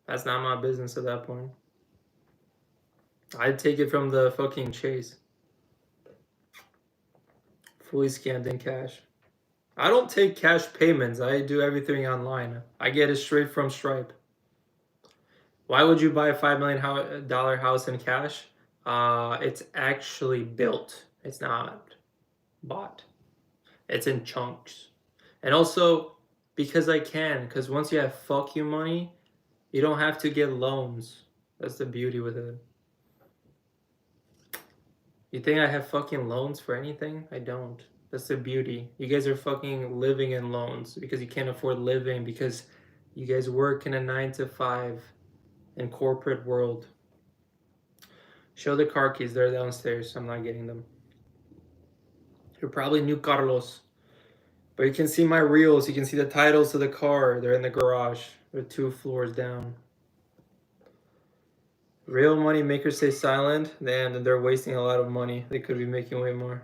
That's not my business at that point. I'd take it from the fucking Chase. Fully scanned in cash. I don't take cash payments. I do everything online. I get it straight from Stripe. Why would you buy a $5 million house in cash? It's actually built. It's not bought. It's in chunks. And also, because I can. Because once you have fuck you money, you don't have to get loans. That's the beauty with it. You think I have fucking loans for anything? I don't. That's the beauty. You guys are fucking living in loans because you can't afford living because you guys work in a 9 to 5 in corporate world. Show the car keys. They're downstairs. I'm not getting them. You're probably new Carlos. But you can see my reels. You can see the titles to the car. They're in the garage. They're 2 floors down. Real money makers stay silent, and they're wasting a lot of money. They could be making way more.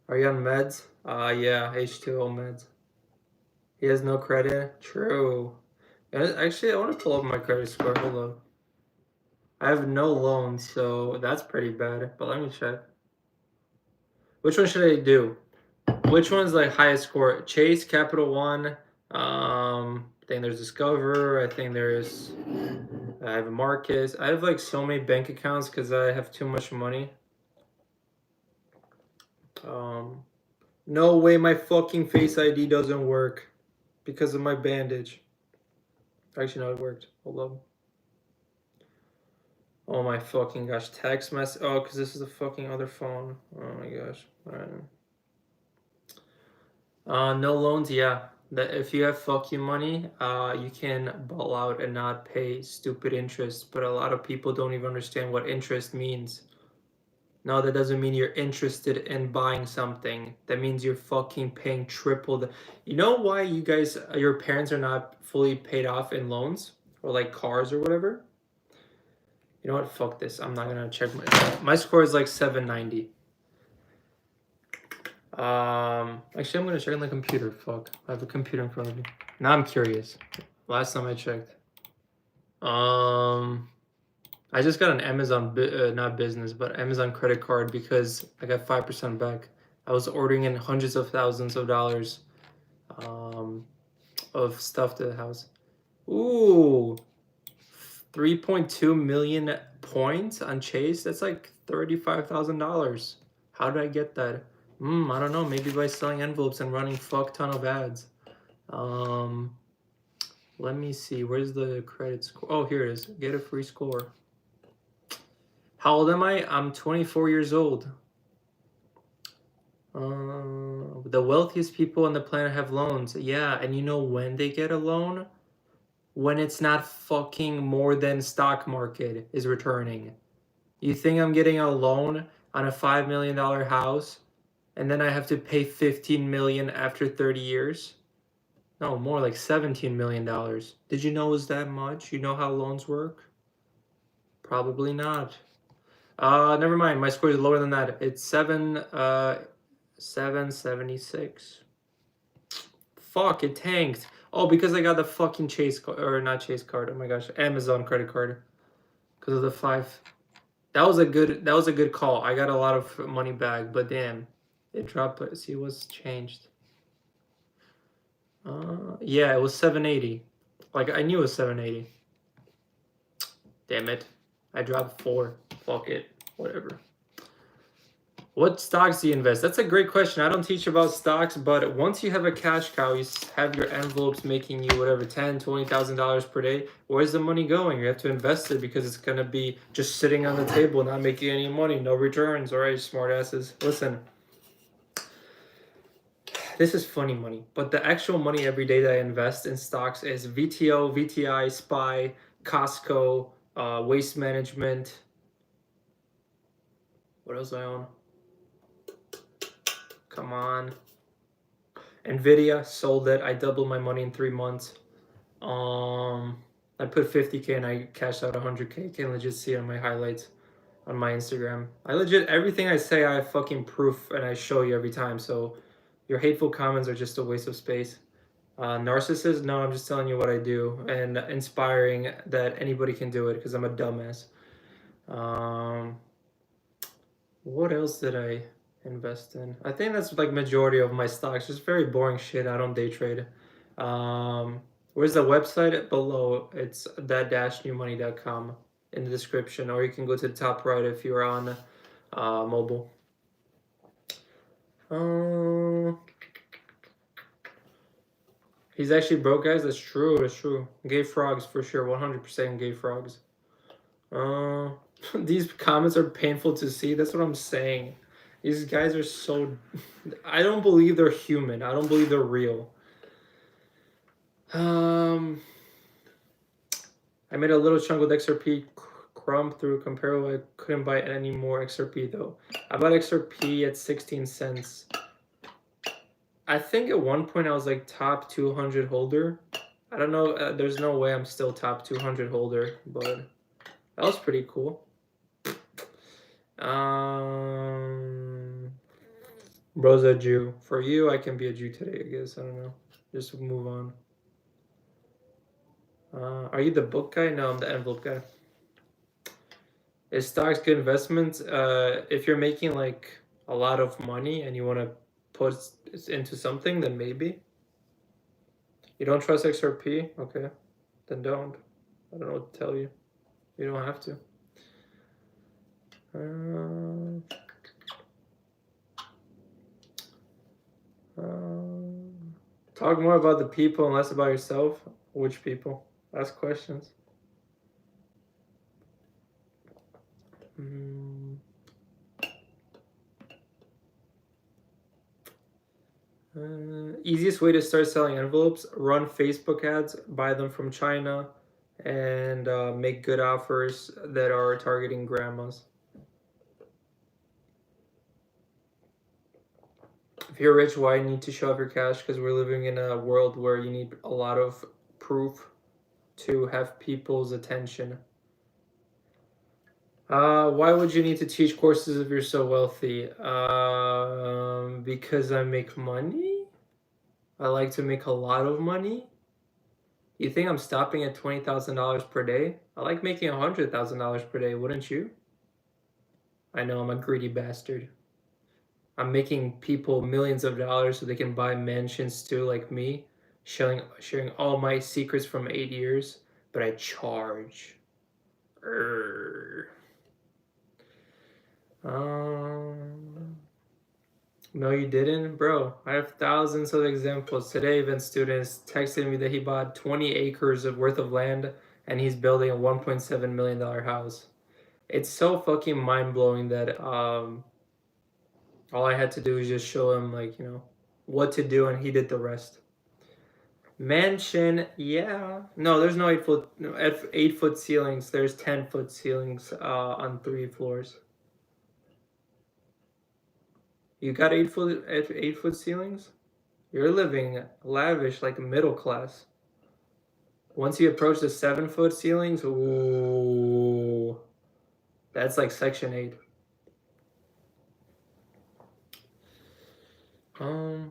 Are you on meds? Yeah, H2O meds. He has no credit? True. Actually, I want to pull up my credit score. Hold on. I have no loans, so that's pretty bad. But let me check. Which one should I do? Which one's like highest score? Chase, Capital One. I think there's Discover. I think there's. I have Marcus. I have like so many bank accounts because I have too much money. No way my fucking Face ID doesn't work because of my bandage. Actually, no, it worked. Hold up. Oh my fucking gosh. Text message. Oh, because this is a fucking other phone. Oh my gosh. All right. No loans. Yeah. That if you have fuck you money, you can ball out and not pay stupid interest. But a lot of people don't even understand what interest means. No, that doesn't mean you're interested in buying something. That means you're fucking paying triple the... You know why you guys, your parents are not fully paid off in loans? Or like cars or whatever? You know what? Fuck this. I'm not gonna check my score is like 790. Actually, I'm gonna check on the computer. Fuck. I have a computer in front of me. Now I'm curious. Last time I checked. I just got an Amazon, not business, but Amazon credit card because I got 5% back. I was ordering in hundreds of thousands of dollars of stuff to the house. Ooh, 3.2 million points on Chase. That's like $35,000. How did I get that? I don't know. Maybe by selling envelopes and running fuck ton of ads. Let me see. Where's the credit score? Oh, here it is. Get a free score. How old am I? I'm 24 years old. The wealthiest people on the planet have loans. Yeah, and you know when they get a loan? When it's not fucking more than stock market is returning. You think I'm getting a loan on a $5 million house and then I have to pay $15 million after 30 years? No, more like $17 million. Did you know it was that much? You know how loans work? Probably not. Never mind. My score is lower than that. It's 776. Fuck, it tanked. Oh, because I got the fucking Chase card, or not Chase card. Oh my gosh, Amazon credit card. Because of the 5. That was a good call. I got a lot of money back, but damn, it dropped. See, what's changed? Yeah, it was 780. Like I knew it was 780. Damn it. I dropped 4. Fuck it. Whatever. What stocks do you invest? That's a great question. I don't teach about stocks, but once you have a cash cow, you have your envelopes making you whatever $10,000-$20,000 per day. Where's the money going? You have to invest it because it's gonna be just sitting on the table, not making any money, no returns. All right, smart asses. Listen, this is funny money, but the actual money every day that I invest in stocks is VTO, VTI, SPY, Costco, Waste Management. What else do I own? Come on. Nvidia, sold it. I doubled my money in 3 months. I put 50K and I cashed out 100K. You can legit see it on my highlights on my Instagram. I legit, everything I say, I have fucking proof and I show you every time. So your hateful comments are just a waste of space. Narcissist? No, I'm just telling you what I do and inspiring that anybody can do it because I'm a dumbass. What else did I invest in? I think that's like majority of my stocks. Just very boring shit. I don't day trade. Where's the website? Below. It's that-newmoney.com in the description, or you can go to the top right if you're on mobile. He's actually broke, guys. That's true. That's true. Gay frogs for sure. 100% gay frogs. These comments are painful to see. That's what I'm saying. These guys are so... I don't believe they're human. I don't believe they're real. I made a little chunk with XRP crumb through comparable. I couldn't buy any more XRP though. I bought XRP at 16 cents. I think at one point I was like top 200 holder. I don't know. There's no way I'm still top 200 holder, but that was pretty cool. Bro's a Jew. For you, I can be a Jew today, I guess. I don't know. Just move on. Are you the book guy? No, I'm the envelope guy. Is stocks good investments? If you're making like a lot of money and you want to put it into something, then maybe. You don't trust XRP? Okay, then don't. I don't know what to tell you. You don't have to. Talk more about the people and less about yourself. Which people? Ask questions. Easiest way to start selling envelopes: run Facebook ads, buy them from China, and make good offers that are targeting grandmas. If you're rich, why you need to show off your cash? Because we're living in a world where you need a lot of proof to have people's attention. Why would you need to teach courses if you're so wealthy? Because I make money. I like to make a lot of money. You think I'm stopping at $20,000 per day? I like making $100,000 per day, wouldn't you? I know I'm a greedy bastard. I'm making people millions of dollars so they can buy mansions too, like me, sharing all my secrets from 8 years, but I charge. No, you didn't? Bro, I have thousands of examples. Today, even students texted me that he bought 20 acres worth of land and he's building a $1.7 million house. It's so fucking mind-blowing that all I had to do is just show him, like, what to do, and he did the rest. Mansion, yeah. No, there's no 8-foot ceilings. There's 10-foot ceilings on 3 floors. You got 8-foot ceilings? You're living lavish, like middle class. Once you approach the 7-foot ceilings, ooh, that's like Section 8.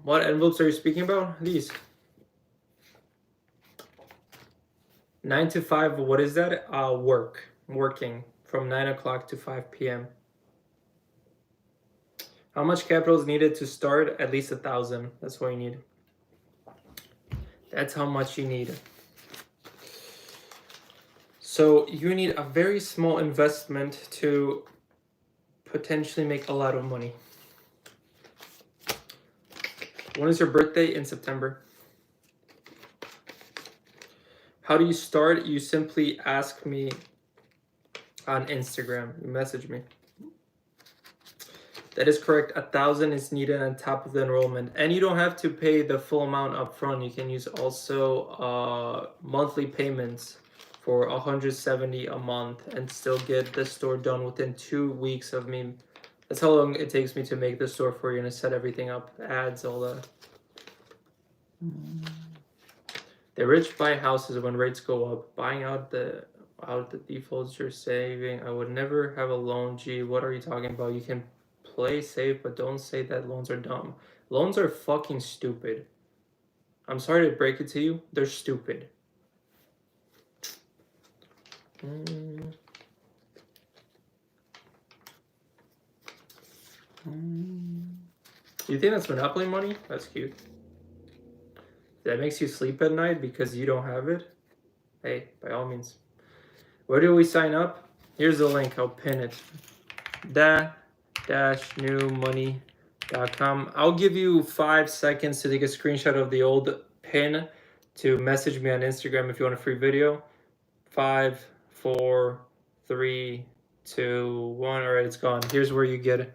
What envelopes are you speaking about? These. 9 to 5, what is that? Working from 9 o'clock to 5 p.m. How much capital is needed to start? At least 1,000. That's what you need. That's how much you need. So you need a very small investment to potentially make a lot of money. When is your birthday? In September. How do you start? You simply ask me on Instagram. You message me. That is correct. 1,000 is needed on top of the enrollment, and you don't have to pay the full amount up front. You can use also monthly payments for 170 a month and still get the store done within 2 weeks of me. That's how long it takes me to make the store for you and to set everything up, ads, all that. The rich buy houses when rates go up. Buying out the defaults you're saving. I would never have a loan. Gee, what are you talking about? You can play safe, but don't say that loans are dumb. Loans are fucking stupid. I'm sorry to break it to you. They're stupid. You think that's Monopoly money? That's cute. That makes you sleep at night because you don't have it? Hey, by all means. Where do we sign up? Here's the link. I'll pin it. da-newmoney.com. I'll give you 5 seconds to take a screenshot of the old pin to message me on Instagram if you want a free video. 5, 4, 3, 2, 1. All right, it's gone. Here's where you get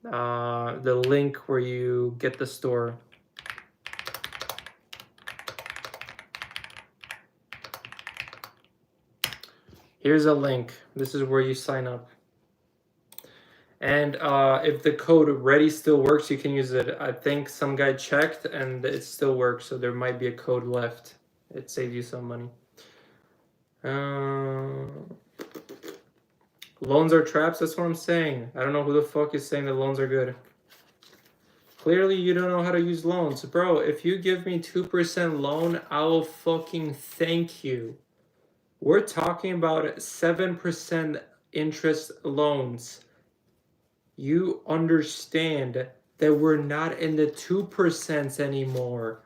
the link where you get the store. Here's a link. This is where you sign up. And if the code ready still works, you can use it. I think some guy checked and it still works, so there might be a code left. It saved you some money. Loans are traps, that's what I'm saying. I don't know who the fuck is saying that loans are good. Clearly you don't know how to use loans. Bro, if you give me 2% loan, I'll fucking thank you. We're talking about 7% interest loans. You understand that we're not in the 2% anymore.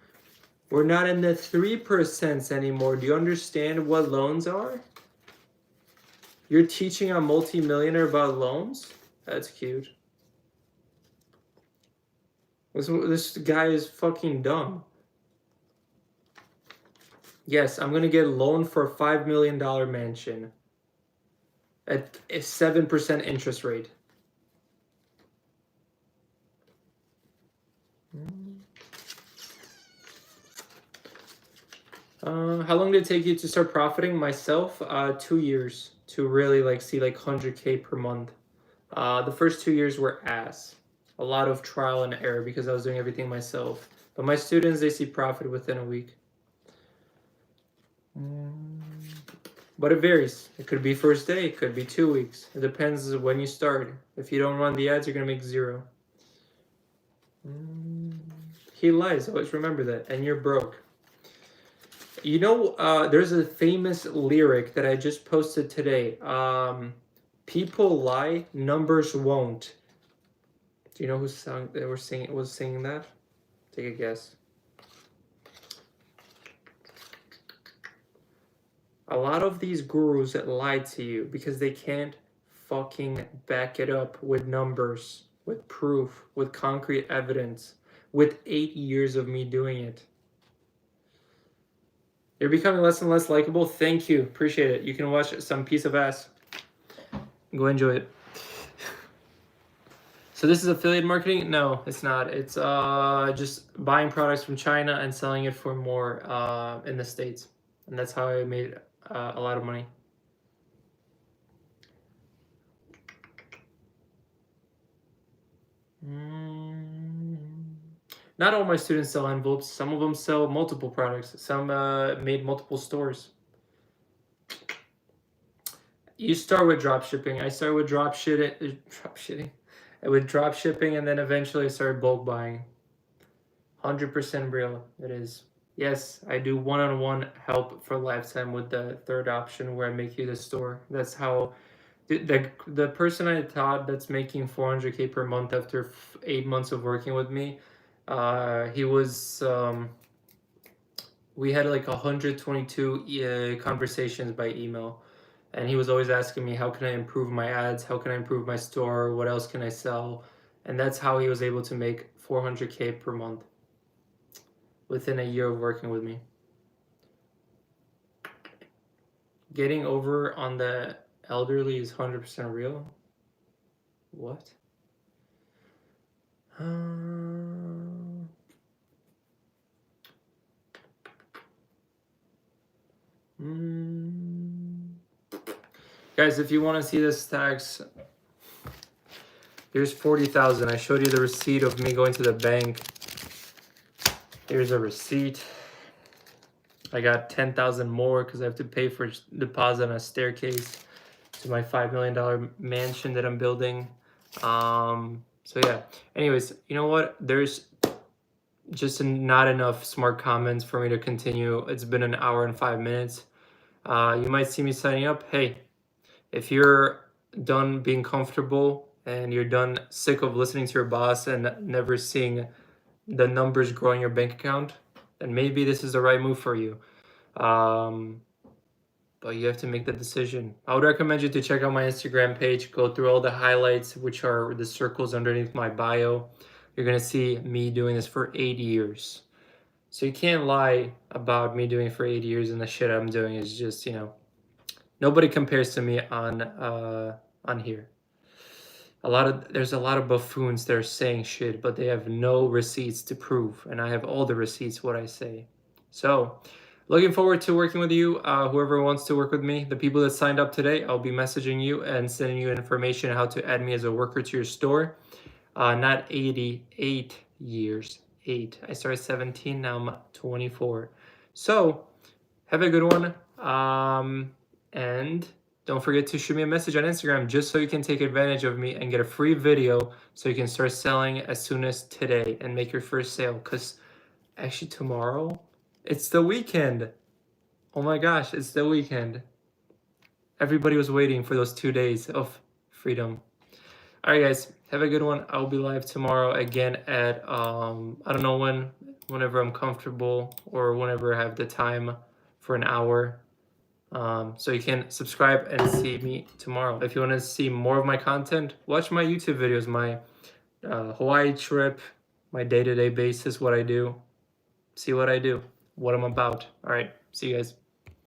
We're not in the 3% anymore. Do you understand what loans are? You're teaching a multimillionaire about loans? That's cute. This guy is fucking dumb. Yes, I'm gonna get a loan for a $5 million mansion at a 7% interest rate. How long did it take you to start profiting? Myself, 2 years to really see 100K per month. The first 2 years were ass. A lot of trial and error because I was doing everything myself. But my students, they see profit within a week. But it varies. It could be first day, it could be 2 weeks. It depends when you start. If you don't run the ads, you're gonna make 0. He lies, always remember that. And you're broke. You know, there's a famous lyric that I just posted today. People lie, numbers won't. Do you know who song they were singing? Was singing that? Take a guess. A lot of these gurus that lie to you because they can't fucking back it up with numbers, with proof, with concrete evidence, with 8 years of me doing it. You're becoming less and less likable. Thank you. Appreciate it. You can watch some piece of ass. Go enjoy it. So this is affiliate marketing? No, it's not. It's just buying products from China and selling it for more in the States. And that's how I made a lot of money. Not all my students sell envelopes. Some of them sell multiple products. Some made multiple stores. You start with drop shipping. I started with drop shipping, and then eventually I started bulk buying. 100% real. It is. Yes, I do one-on-one help for lifetime with the third option where I make you the store. That's how the person I taught that's making 400K per month after 8 months of working with me. He was we had 122 conversations by email, and he was always asking me, how can I improve my ads, how can I improve my store, what else can I sell? And that's how he was able to make 400K per month. within a year of working with me. Getting over on the elderly is 100% real. What? Guys, if you want to see the stacks, here's 40,000. I showed you the receipt of me going to the bank. Here's a receipt. I got 10,000 more because I have to pay for deposit on a staircase to my $5 million mansion that I'm building. So yeah, anyways, you know what? There's just not enough smart comments for me to continue. It's been an hour and 5 minutes. You might see me signing up. Hey, if you're done being comfortable and you're done sick of listening to your boss and never seeing the numbers grow in your bank account, then maybe this is the right move for you. But you have to make the decision. I would recommend you to check out my Instagram page, go through all the highlights, which are the circles underneath my bio. You're gonna see me doing this for 8 years. So you can't lie about me doing it for 8 years and the shit I'm doing is just, you know, nobody compares to me on here. There's a lot of buffoons that are saying shit, but they have no receipts to prove, and I have all the receipts what I say. So, looking forward to working with you. Whoever wants to work with me, the people that signed up today, I'll be messaging you and sending you information how to add me as a worker to your store. Not 88 years, 8. I started 17, now I'm 24. So, have a good one. And don't forget to shoot me a message on Instagram just so you can take advantage of me and get a free video so you can start selling as soon as today and make your first sale. Because actually tomorrow, it's the weekend. Oh my gosh, it's the weekend. Everybody was waiting for those 2 days of freedom. All right, guys, have a good one. I'll be live tomorrow again at, I don't know when, whenever I'm comfortable or whenever I have the time for an hour. So you can subscribe and see me tomorrow. If you want to see more of my content, watch my YouTube videos, my Hawaii trip, my day-to-day basis, what I do. See what I do, what I'm about. All right, see you guys.